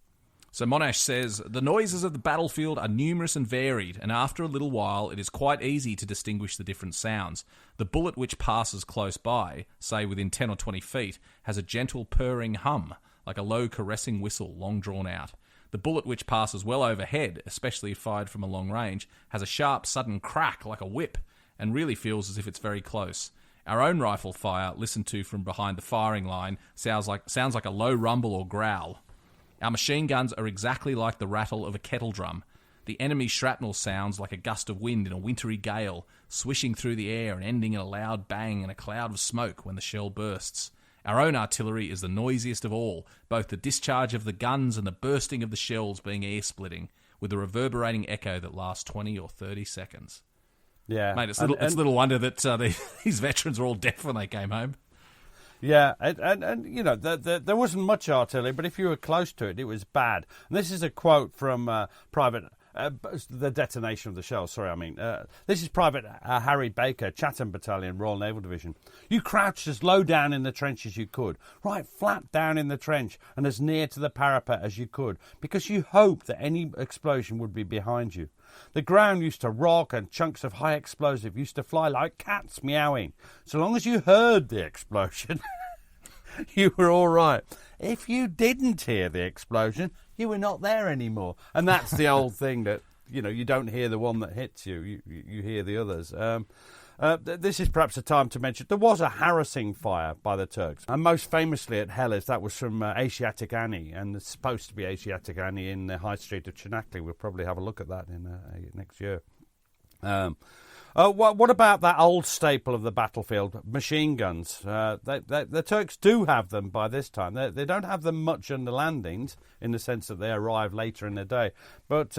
So Monash says, "The noises of the battlefield are numerous and varied, and after a little while it is quite easy to distinguish the different sounds. The bullet which passes close by, say within 10 or 20 feet, has a gentle purring hum, like a low caressing whistle, long drawn out. The bullet which passes well overhead, especially if fired from a long range, has a sharp sudden crack like a whip, and really feels as if it's very close. Our own rifle fire, listened to from behind the firing line, sounds like a low rumble or growl. Our machine guns are exactly like the rattle of a kettle drum. The enemy shrapnel sounds like a gust of wind in a wintry gale, swishing through the air and ending in a loud bang and a cloud of smoke when the shell bursts. Our own artillery is the noisiest of all, both the discharge of the guns and the bursting of the shells being ear-splitting, with a reverberating echo that lasts 20 or 30 seconds." Yeah, mate, it's little wonder that these veterans were all deaf when they came home. Yeah, and you know, there wasn't much artillery, but if you were close to it, it was bad. And this is a quote from the detonation of the shells. This is Private Harry Baker, Chatham Battalion, Royal Naval Division. "You crouched as low down in the trench as you could, right flat down in the trench, and as near to the parapet as you could, because you hoped that any explosion would be behind you. The ground used to rock, and chunks of high explosive used to fly like cats meowing. So long as you heard the explosion, you were all right. If you didn't hear the explosion, you were not there anymore." And that's the old thing that, you know, you don't hear the one that hits you, you hear the others. This is perhaps a time to mention there was a harassing fire by the Turks, and most famously at Helles. That was from Asiatic Annie, and it's supposed to be Asiatic Annie in the High Street of Chinakli. We'll probably have a look at that in next year. What about that old staple of the battlefield, machine guns? The Turks do have them by this time. They don't have them much on the landings, in the sense that they arrive later in the day, but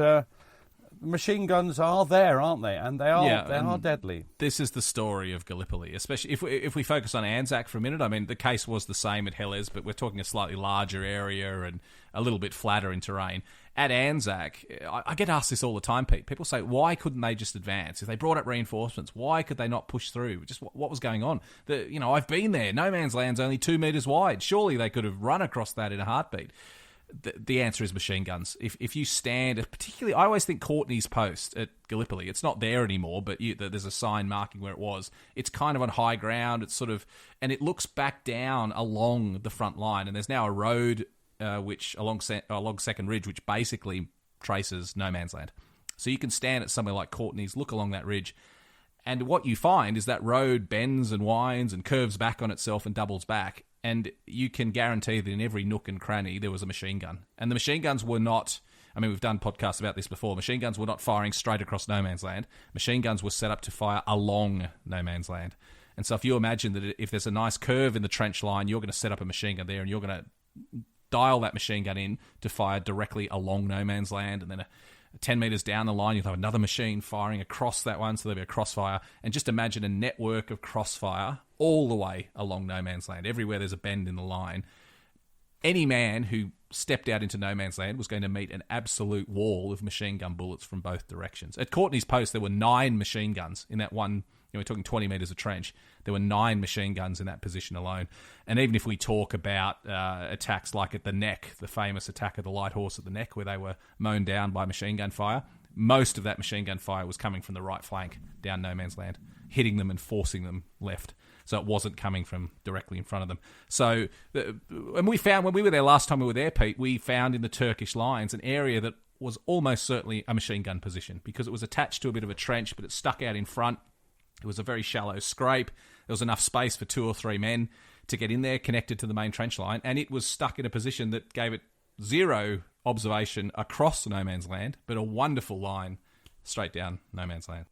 machine guns are there, aren't they? And they are deadly. This is the story of Gallipoli, especially if we focus on Anzac for a minute. I mean, the case was the same at Helles, but we're talking a slightly larger area and a little bit flatter in terrain. At Anzac, I get asked this all the time, Pete. People say, why couldn't they just advance? If they brought up reinforcements, why could they not push through? Just what was going on? I've been there. No Man's Land's only 2 metres wide. Surely they could have run across that in a heartbeat. The answer is machine guns. If you stand, particularly, I always think Courtney's post at Gallipoli, it's not there anymore, but there's a sign marking where it was. It's kind of on high ground. It's sort of, and it looks back down along the front line, and there's now a road which along Second Ridge, which basically traces No Man's Land. So you can stand at somewhere like Courtney's, look along that ridge, and what you find is that road bends and winds and curves back on itself and doubles back. And you can guarantee that in every nook and cranny there was a machine gun. And the machine guns were not, I mean, we've done podcasts about this before, machine guns were not firing straight across No Man's Land. Machine guns were set up to fire along No Man's Land. And so if you imagine that if there's a nice curve in the trench line, you're going to set up a machine gun there and you're going to dial that machine gun in to fire directly along No Man's Land, and then 10 metres down the line, you'll have another machine firing across that one, so there'll be a crossfire. And just imagine a network of crossfire all the way along No Man's Land. Everywhere there's a bend in the line. Any man who stepped out into No Man's Land was going to meet an absolute wall of machine gun bullets from both directions. At Courtney's post, there were 9 machine guns in that one. We're talking 20 metres of trench. There were 9 machine guns in that position alone. And even if we talk about attacks like at the Neck, the famous attack of the Light Horse at the Neck, where they were mown down by machine gun fire, most of that machine gun fire was coming from the right flank down No Man's Land, hitting them and forcing them left. So it wasn't coming from directly in front of them. So, and we found, when we were there last time we were there, Pete, we found in the Turkish lines an area that was almost certainly a machine gun position, because it was attached to a bit of a trench, but it stuck out in front. It was a very shallow scrape. There was enough space for 2 or 3 men to get in there, connected to the main trench line, and it was stuck in a position that gave it zero observation across No Man's Land, but a wonderful line straight down No Man's Land.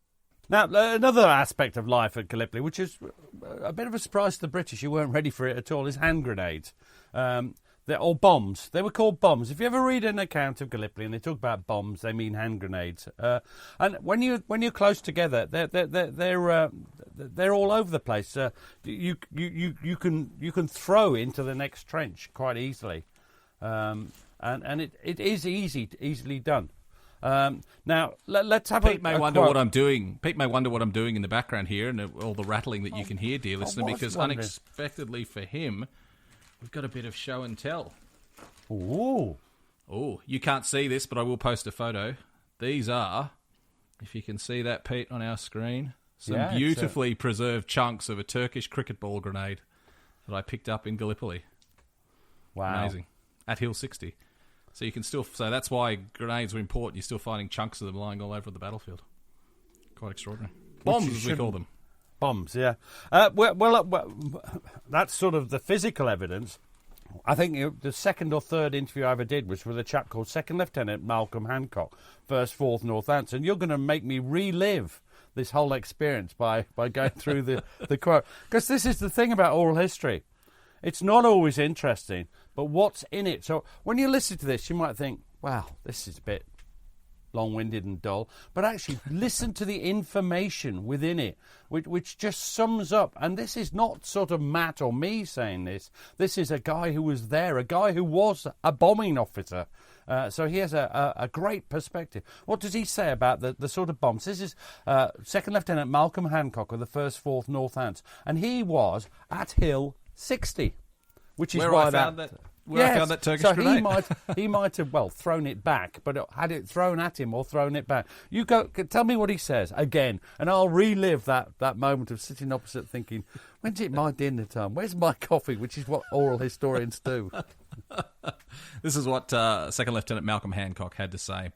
Now, another aspect of life at Gallipoli, which is a bit of a surprise to the British, who weren't ready for it at all, is hand grenades. Or bombs. They were called bombs. If you ever read an account of Gallipoli and they talk about bombs, they mean hand grenades. And when you're close together, they're all over the place. You can throw into the next trench quite easily, and it is easily done. Now let's have Pete may wonder what I'm doing. Pete may wonder what I'm doing in the background here, and all the rattling that you can hear, dear listener, because unexpectedly for him, we've got a bit of show and tell. Ooh. Oh, you can't see this, but I will post a photo. These are, if you can see that, Pete, on our screen, some beautifully preserved chunks of a Turkish cricket ball grenade that I picked up in Gallipoli. Wow. Amazing. At Hill 60. So you can still... So that's why grenades are important. You're still finding chunks of them lying all over the battlefield. Quite extraordinary. Bombs, as we call them. Bombs, yeah. Well, that's sort of the physical evidence. I think the second or third interview I ever did was with a chap called Second Lieutenant Malcolm Hancock, 1st 4th North Ants, and you're going to make me relive this whole experience by going through the quote. Because this is the thing about oral history. It's not always interesting, but what's in it? So when you listen to this, you might think, wow, this is a bit long-winded and dull, but actually listen to the information within it, which just sums up. And this is not sort of Matt or me saying this. This is a guy who was there, a guy who was a bombing officer. So he has a great perspective. What does he say about the sort of bombs? This is Second Lieutenant Malcolm Hancock of the 1st 4th North Ants, and he was at Hill 60, which is where why I found that. I found that Turkish grenade. He might have thrown it back, but had it thrown at him or thrown it back. You go, tell me what he says again, and I'll relive that moment of sitting opposite, thinking, when's it my dinner time? Where's my coffee? Which is what oral historians do. This is what Second Lieutenant Malcolm Hancock had to say.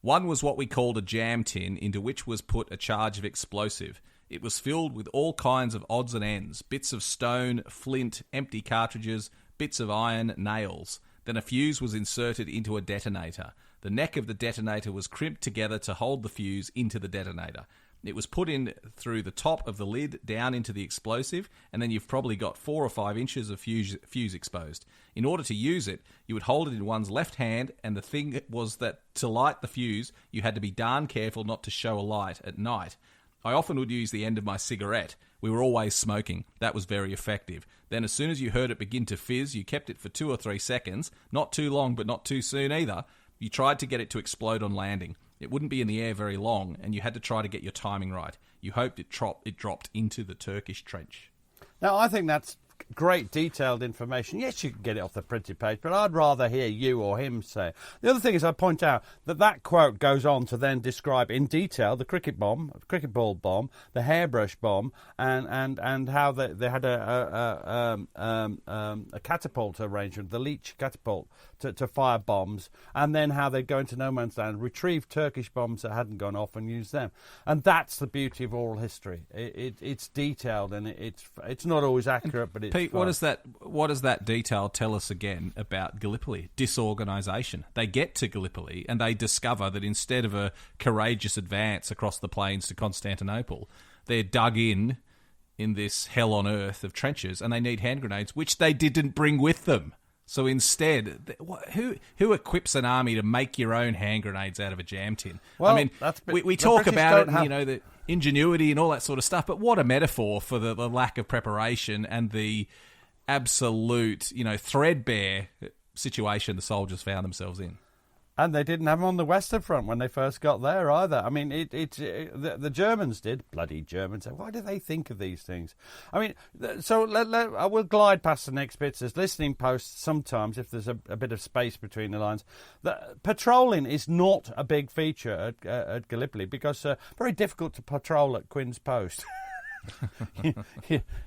One was what we called a jam tin, into which was put a charge of explosive. It was filled with all kinds of odds and ends, bits of stone, flint, empty cartridges, bits of iron, nails. Then a fuse was inserted into a detonator. The neck of the detonator was crimped together to hold the fuse into the detonator. It was put in through the top of the lid down into the explosive, and then you've probably got 4 or 5 inches of fuse exposed. In order to use it, you would hold it in one's left hand, and the thing was that to light the fuse, you had to be darn careful not to show a light at night. I often would use the end of my cigarette. We were always smoking. That was very effective. Then as soon as you heard it begin to fizz, you kept it for 2 or 3 seconds. Not too long, but not too soon either. You tried to get it to explode on landing. It wouldn't be in the air very long, and you had to try to get your timing right. You hoped it dropped into the Turkish trench. Now, I think that's great detailed information. Yes, you can get it off the printed page, but I'd rather hear you or him say it. The other thing is I point out that quote goes on to then describe in detail the cricket ball bomb, the hairbrush bomb, and how they had a catapult arrangement, the Leach catapult, to fire bombs, and then how they'd go into no man's land, retrieve Turkish bombs that hadn't gone off and use them. And that's the beauty of oral history. It's detailed, and it's not always accurate, but it's Pete, fun. what does that detail tell us again about Gallipoli? Disorganisation. They get to Gallipoli and they discover that instead of a courageous advance across the plains to Constantinople, they're dug in this hell on earth of trenches, and they need hand grenades, which they didn't bring with them. So instead, who equips an army to make your own hand grenades out of a jam tin? Well, I mean, we talk about it, and, the ingenuity and all that sort of stuff, but what a metaphor for the lack of preparation and the absolute, threadbare situation the soldiers found themselves in. And they didn't have them on the Western Front when they first got there either. I mean, the Germans did. Bloody Germans. Why do they think of these things? I mean, so I will glide past the next bits. There's listening posts sometimes if there's a bit of space between the lines. Patrolling is not a big feature at Gallipoli because very difficult to patrol at Quinn's Post.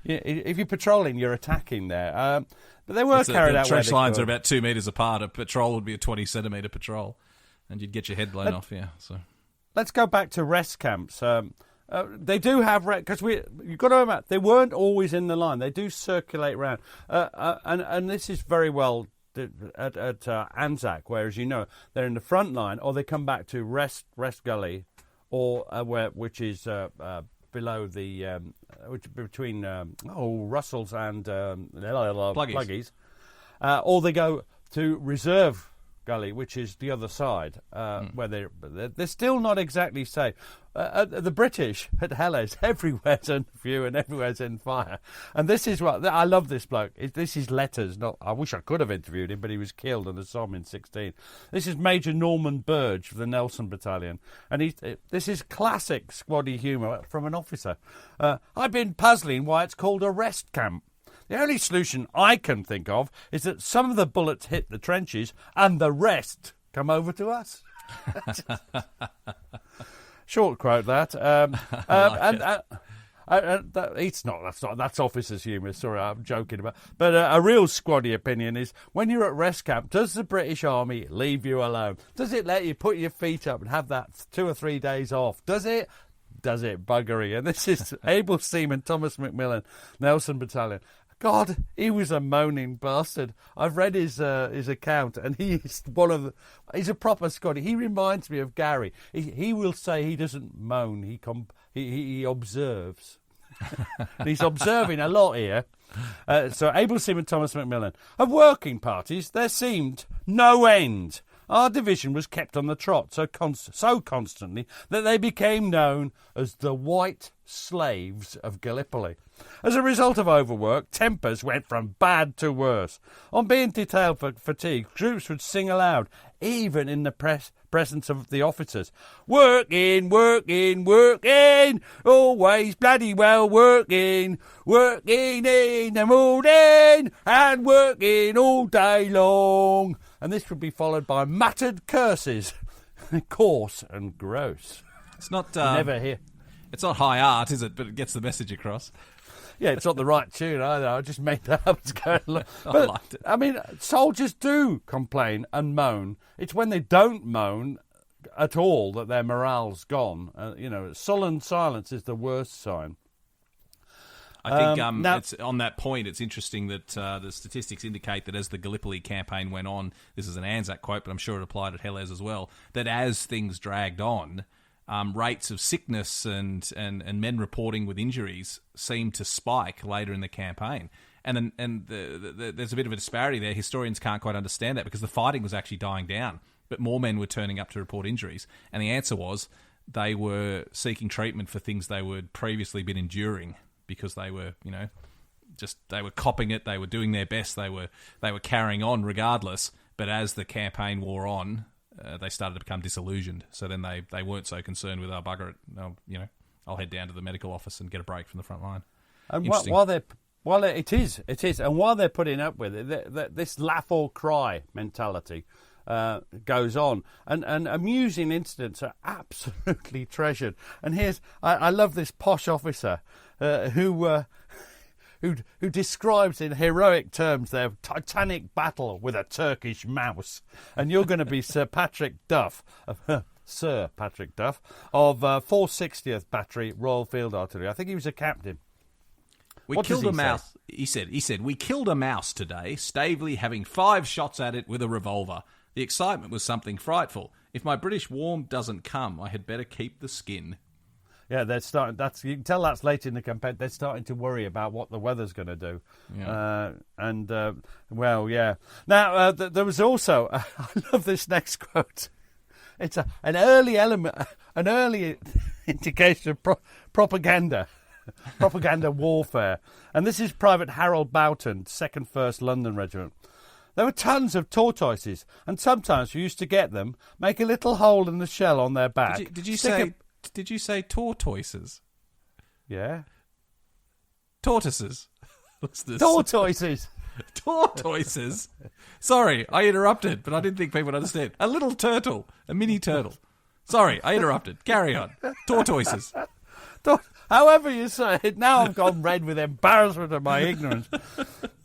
If you're patrolling, you're attacking there. But they were carried out. The trench lines are about 2 metres apart. A patrol would be a 20-centimetre patrol, and you'd get your head blown off. Yeah. So let's go back to rest camps. They do have because you've got to remember they weren't always in the line. They do circulate around, and this is very well at Anzac, where, as you know, they're in the front line, or they come back to Rest Gully, or which is below the between Russell's and Pluggies. or they go to Reserve Gully, which is the other side, where they're still not exactly safe. The British at Helles, everywhere's under view and everywhere's in fire. And this is what I love. This bloke. This is letters. Not. I wish I could have interviewed him, but he was killed in the Somme in 16. This is Major Norman Burge of the Nelson Battalion, and this is classic squaddy humour from an officer. I've been puzzling why it's called a rest camp. The only solution I can think of is that some of the bullets hit the trenches and the rest come over to us. Short quote that. That's officers' humour. Sorry, I'm joking about. But a real squaddy opinion is when you're at rest camp, does the British Army leave you alone? Does it let you put your feet up and have that 2 or 3 days off? Does it? Does it buggery? And this is able seaman Thomas Macmillan, Nelson Battalion. God, he was a moaning bastard. I've read his account, and he's a proper Scotty. He reminds me of Gary. He will say he doesn't moan. He observes. And he's observing a lot here. So able seaman Thomas Macmillan. Of working parties, there seemed no end. Our division was kept on the trot so constantly that they became known as the White Slaves of Gallipoli. As a result of overwork, tempers went from bad to worse. On being detailed for fatigue, troops would sing aloud, even in the presence of the officers. Working, working, working, always bloody well working, working in the morning and working all day long. And this would be followed by muttered curses, coarse and gross. It's not never hear. It's not high art, is it? But it gets the message across. Yeah, it's not the right tune either. I just made that up. I liked it. I mean, soldiers do complain and moan. It's when they don't moan at all that their morale's gone. Sullen silence is the worst sign. I think it's on that point, it's interesting that the statistics indicate that as the Gallipoli campaign went on, this is an Anzac quote, but I'm sure it applied at Helles as well, that as things dragged on, rates of sickness and men reporting with injuries seemed to spike later in the campaign. And there's a bit of a disparity there. Historians can't quite understand that because the fighting was actually dying down, but more men were turning up to report injuries. And the answer was they were seeking treatment for things they would previously been enduring because they were, they were copping it, they were doing their best, they were carrying on regardless. But as the campaign wore on, they started to become disillusioned. So then they weren't so concerned with, bugger it, I'll head down to the medical office and get a break from the front line. And it is, and while they're putting up with it, this laugh or cry mentality goes on, and amusing incidents are absolutely treasured. And here's, I love this posh officer who describes in heroic terms their titanic battle with a Turkish mouse. And you're going to be Sir Patrick Duff of 460th Battery Royal Field Artillery. I think he was a captain. We killed a mouse. He said, we killed a mouse today, Stavely having 5 shots at it with a revolver. The excitement was something frightful. If my British warm doesn't come, I had better keep the skin. Yeah, they're starting. You can tell that's late in the campaign. They're starting to worry about what the weather's going to do. Yeah. Yeah. Now there was also. I love this next quote. It's an early element, an early indication of propaganda warfare. And this is Private Harold Boughton, 2nd 1st London Regiment. There were tons of tortoises, and sometimes we used to get them, make a little hole in the shell on their back. Did you say tortoises? Yeah. Tortoises. What's this? Tortoises. Tortoises? Sorry, I interrupted, but I didn't think people would understand. A little turtle. A mini turtle. Sorry, I interrupted. Carry on. Tortoises. However you say it, now I've gone red with embarrassment of my ignorance.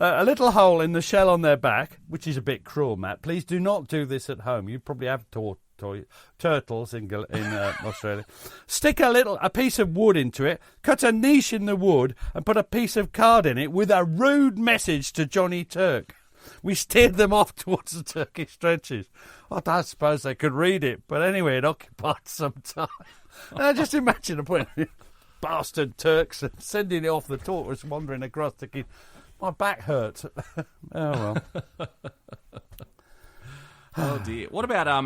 A little hole in the shell on their back, which is a bit cruel, Matt. Please do not do this at home. You probably have turtles in Australia. Stick a piece of wood into it, cut a niche in the wood, and put a piece of card in it with a rude message to Johnny Turk. We steered them off towards the Turkish trenches. I suppose they could read it, but anyway, it occupied some time. And I just imagine putting bastard Turks and sending it off the tortoise wandering across thinking, My back hurts. Oh, well. Oh, dear. What about,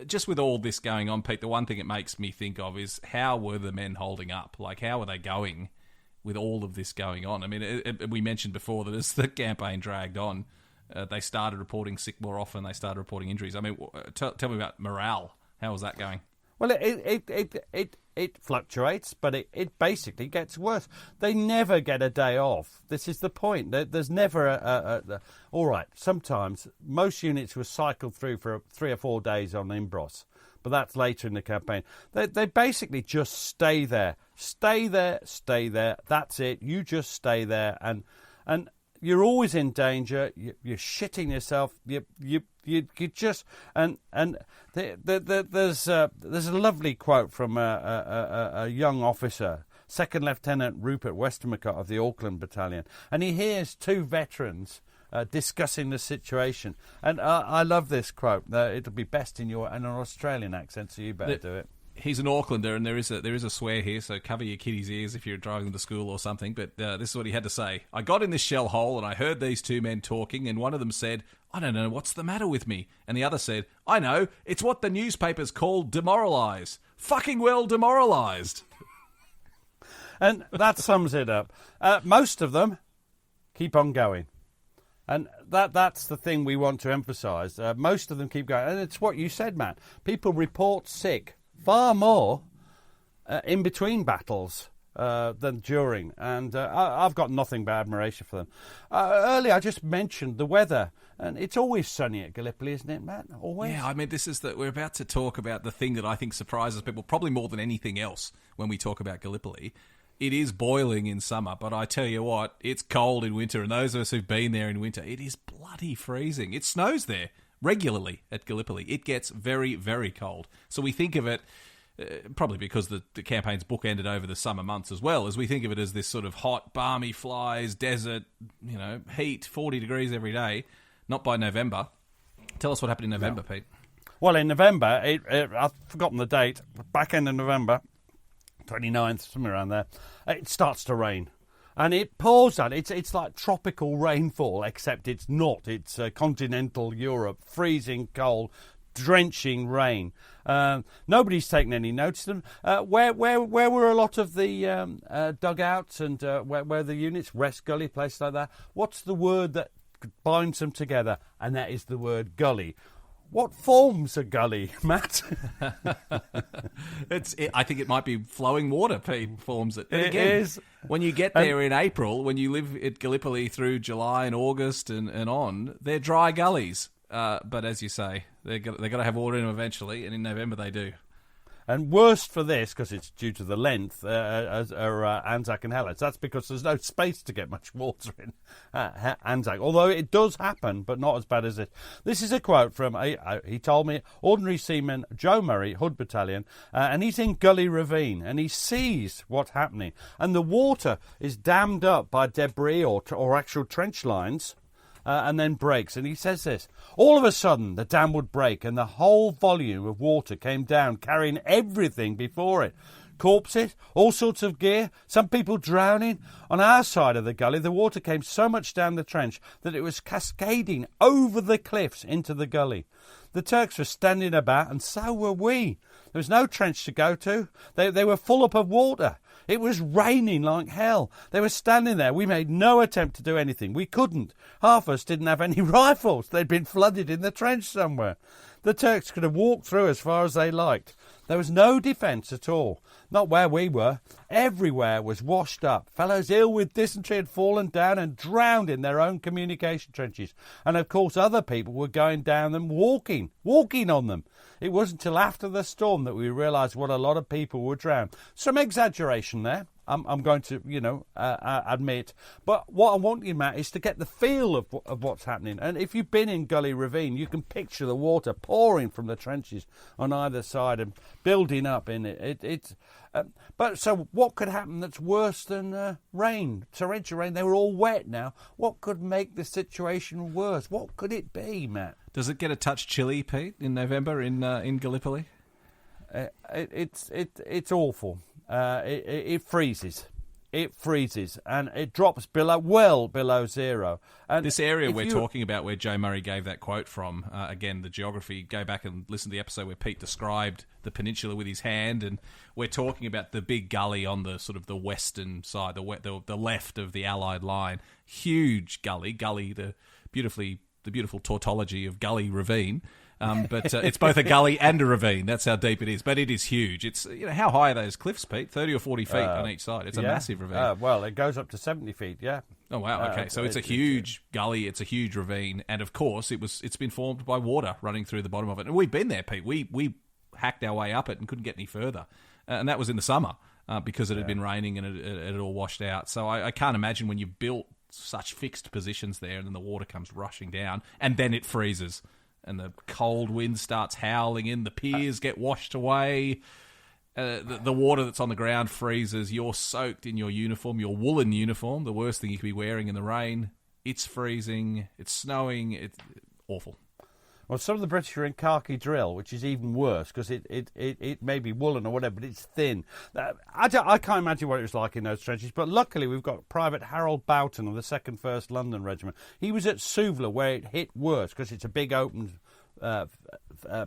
just with all this going on, Pete, the one thing it makes me think of is how were the men holding up? Like, how were they going with all of this going on? I mean, we mentioned before that as the campaign dragged on, they started reporting sick more often, they started reporting injuries. I mean, tell me about morale. How was that going? Well, it fluctuates, but it basically gets worse. They never get a day off. This is the point. There's never all right, sometimes most units were cycled through for 3 or 4 days on Imbros, but that's later in the campaign. They basically just stay there. Stay there, stay there. That's it. You just stay there, and you're always in danger. You're shitting yourself. You just and there's a lovely quote from a young officer, Second Lieutenant Rupert Westmacott of the Auckland Battalion, and he hears 2 veterans discussing the situation, and I love this quote. It'll be best in an Australian accent, so you better do it. He's an Aucklander, and there is a swear here, so cover your kiddies' ears if you're driving them to school or something. But this is what he had to say. I got in this shell hole, and I heard these 2 men talking, and one of them said, I don't know what's the matter with me. And the other said, I know, it's what the newspapers call demoralise. Fucking well demoralised. And that sums it up. Most of them keep on going. And that's the thing we want to emphasise. Most of them keep going. And it's what you said, Matt. People report sick far more in between battles than during. And I've got nothing but admiration for them. Earlier, I just mentioned the weather. And it's always sunny at Gallipoli, isn't it, Matt? Always. Yeah, I mean, we're about to talk about the thing that I think surprises people probably more than anything else when we talk about Gallipoli. It is boiling in summer, but I tell you what, it's cold in winter. And those of us who've been there in winter, it is bloody freezing. It snows there regularly at Gallipoli. It gets very, very cold. So we think of it, probably because the campaign's bookended over the summer months as well, as we think of it as this sort of hot, balmy flies, desert, heat, 40 degrees every day. Not by November. Tell us what happened in November, Pete. Well, in November, I've forgotten the date, back end of November, 29th, somewhere around there, it starts to rain. And it pours out. It's like tropical rainfall, except it's not. It's continental Europe, freezing cold, drenching rain. Nobody's taken any notice of them. Where were a lot of the dugouts and where the units, Rest Gully, places like that? What's the word that binds them together? And that is the word gully. What forms a gully, Matt? I think it might be flowing water forms it. It is. When you get there in April, when you live at Gallipoli through July and August and on, they're dry gullies. But as you say, they're got to have water in them eventually, and in November they do. And worst for this, because it's due to the length, are Anzac and Helens. That's because there's no space to get much water in Anzac. Although it does happen, but not as bad as it. This is a quote from, he told me, Ordinary Seaman Joe Murray, Hood Battalion, and he's in Gully Ravine, and he sees what's happening. And the water is dammed up by debris or actual trench lines, and then breaks. And he says this, all of a sudden the dam would break and the whole volume of water came down, carrying everything before it. Corpses, all sorts of gear, some people drowning. On our side of the gully, the water came so much down the trench that it was cascading over the cliffs into the gully. The Turks were standing about, and so were we. There was no trench to go to. They were full up of water. It was raining like hell. They were standing there. We made no attempt to do anything. We couldn't. Half of us didn't have any rifles. They'd been flooded in the trench somewhere. The Turks could have walked through as far as they liked. There was no defence at all. Not where we were. Everywhere was washed up. Fellows ill with dysentery had fallen down and drowned in their own communication trenches. And of course other people were going down them walking on them. It wasn't until after the storm that we realised what a lot of people were drowned. Some exaggeration there, I'm going to, admit. But what I want you, Matt, is to get the feel of what's happening. And if you've been in Gully Ravine, you can picture the water pouring from the trenches on either side and building up in it. But so what could happen that's worse than rain, torrential rain? They were all wet now. What could make the situation worse? What could it be, Matt? Does it get a touch chilly, Pete, in November in Gallipoli? It's awful. It freezes. it freezes and it drops well below zero. And this area we're talking about, where Joe Murray gave that quote from, again, the geography, go back and listen to the episode where Pete described the peninsula with his hand, and we're talking about the big gully on the sort of the western side, the left of the Allied line. Huge gully, the beautiful tautology of gully ravine. But it's both a gully and a ravine. That's how deep it is. But it is huge. It's how high are those cliffs, Pete? 30 or 40 feet on each side. It's a massive ravine. Well, it goes up to 70 feet. Yeah. Oh wow. Okay, so it's a huge gully. It's a huge ravine, and of course, it's been formed by water running through the bottom of it. And we've been there, Pete. We hacked our way up it and couldn't get any further, and that was in the summer because it had been raining and it had all washed out. So I can't imagine when you've built such fixed positions there, and then the water comes rushing down, and then it freezes. And the cold wind starts howling in. The piers get washed away. The water that's on the ground freezes. You're soaked in your uniform, your woolen uniform, the worst thing you could be wearing in the rain. It's freezing. It's snowing. It's awful. Well, some of the British are in khaki drill, which is even worse because it may be woolen or whatever, but it's thin. I can't imagine what it was like in those trenches, but luckily we've got Private Harold Boughton of the 2nd 1st London Regiment. He was at Suvla where it hit worse because it's a big open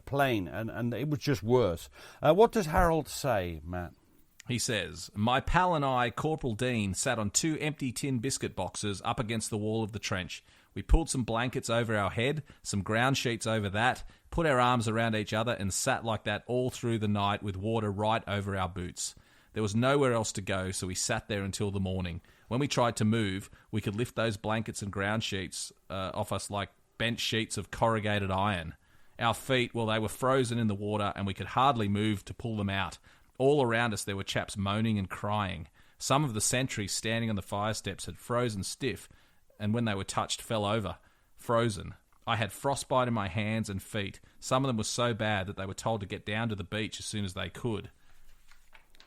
plain, and it was just worse. What does Harold say, Matt? He says, my pal and I, Corporal Dean, sat on 2 empty tin biscuit boxes up against the wall of the trench. We pulled some blankets over our head, some ground sheets over that, put our arms around each other and sat like that all through the night with water right over our boots. There was nowhere else to go, so we sat there until the morning. When we tried to move, we could lift those blankets and ground sheets off us like bent sheets of corrugated iron. Our feet, well, they were frozen in the water and we could hardly move to pull them out. All around us there were chaps moaning and crying. Some of the sentries standing on the fire steps had frozen stiff, and when they were touched, fell over, frozen. I had frostbite in my hands and feet. Some of them were so bad that they were told to get down to the beach as soon as they could.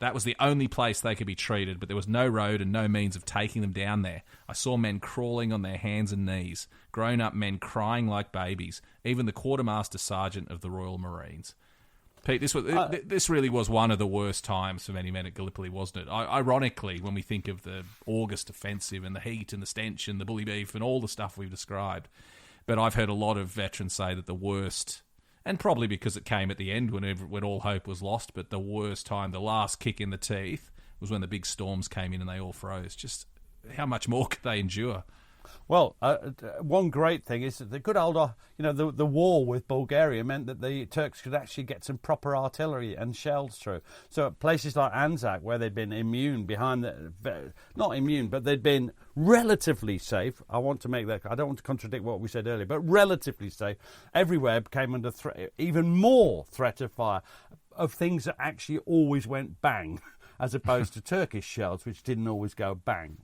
That was the only place they could be treated, but there was no road and no means of taking them down there. I saw men crawling on their hands and knees, grown-up men crying like babies, even the quartermaster sergeant of the Royal Marines. Pete, this really was one of the worst times for many men at Gallipoli, wasn't it? Ironically, when we think of the August offensive and the heat and the stench and the bully beef and all the stuff we've described, but I've heard a lot of veterans say that the worst, and probably because it came at the end when all hope was lost, but the worst time, the last kick in the teeth, was when the big storms came in and they all froze. Just how much more could they endure? Well, one great thing is that the good old, the war with Bulgaria meant that the Turks could actually get some proper artillery and shells through. So at places like Anzac, where they'd been immune not immune, but they'd been relatively safe. I want to make that, I don't want to contradict what we said earlier, but relatively safe. Everywhere came under even more threat of fire, of things that actually always went bang, as opposed to Turkish shells, which didn't always go bang.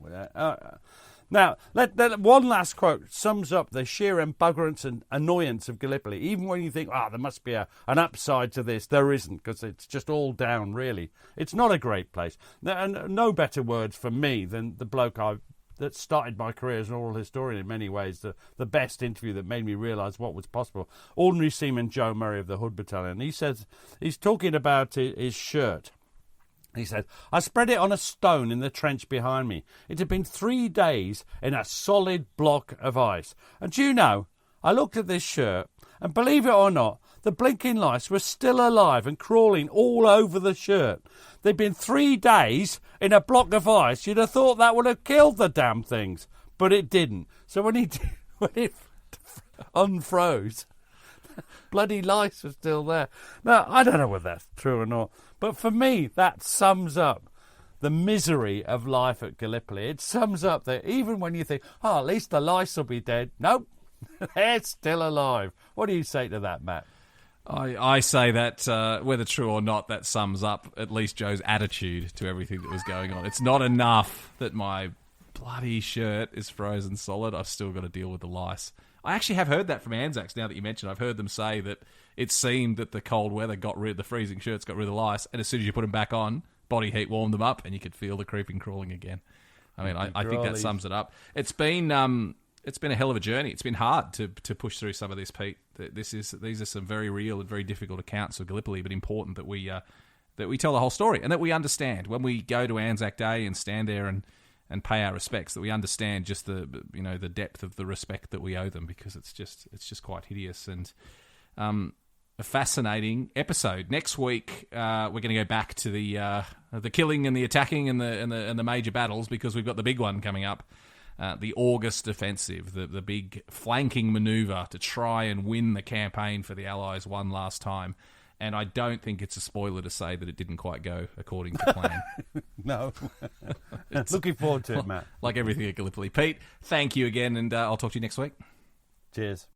Now, one last quote sums up the sheer embuggerance and annoyance of Gallipoli. Even when you think, there must be an upside to this, there isn't, because it's just all down, really. It's not a great place. And no better words for me than the bloke that started my career as an oral historian in many ways, the best interview that made me realise what was possible. Ordinary Seaman Joe Murray of the Hood Battalion. He says, he's talking about his shirt. He said, I spread it on a stone in the trench behind me. It had been 3 days in a solid block of ice. And do you know, I looked at this shirt, and believe it or not, the blinking lice were still alive and crawling all over the shirt. They'd been 3 days in a block of ice. You'd have thought that would have killed the damn things. But it didn't. So when it unfroze, bloody lice were still there. Now, I don't know whether that's true or not. But for me, that sums up the misery of life at Gallipoli. It sums up that even when you think, at least the lice will be dead. Nope, they're still alive. What do you say to that, Matt? I say that, whether true or not, that sums up at least Joe's attitude to everything that was going on. It's not enough that my bloody shirt is frozen solid. I've still got to deal with the lice. I actually have heard that from Anzacs, now that you mention it. I've heard them say that it seemed that the cold weather the freezing shirts got rid of the lice, and as soon as you put them back on, body heat warmed them up, and you could feel the creeping crawling again. I mean, I think that sums it up. It's been a hell of a journey. It's been hard to push through some of this, Pete. These are some very real and very difficult accounts of Gallipoli, but important that we that we tell the whole story and that we understand when we go to Anzac Day and stand there and pay our respects, that we understand just the depth of the respect that we owe them, because it's just quite hideous. And a fascinating episode. Next week, we're going to go back to the killing and the attacking and the major battles, because we've got the big one coming up, the August Offensive, the big flanking manoeuvre to try and win the campaign for the Allies one last time. And I don't think it's a spoiler to say that it didn't quite go according to plan. No. Looking forward to it, Matt. Like everything at Gallipoli. Pete, thank you again, and I'll talk to you next week. Cheers.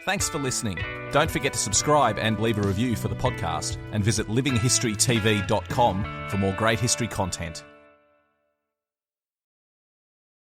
Thanks for listening. Don't forget to subscribe and leave a review for the podcast, and visit livinghistorytv.com for more great history content.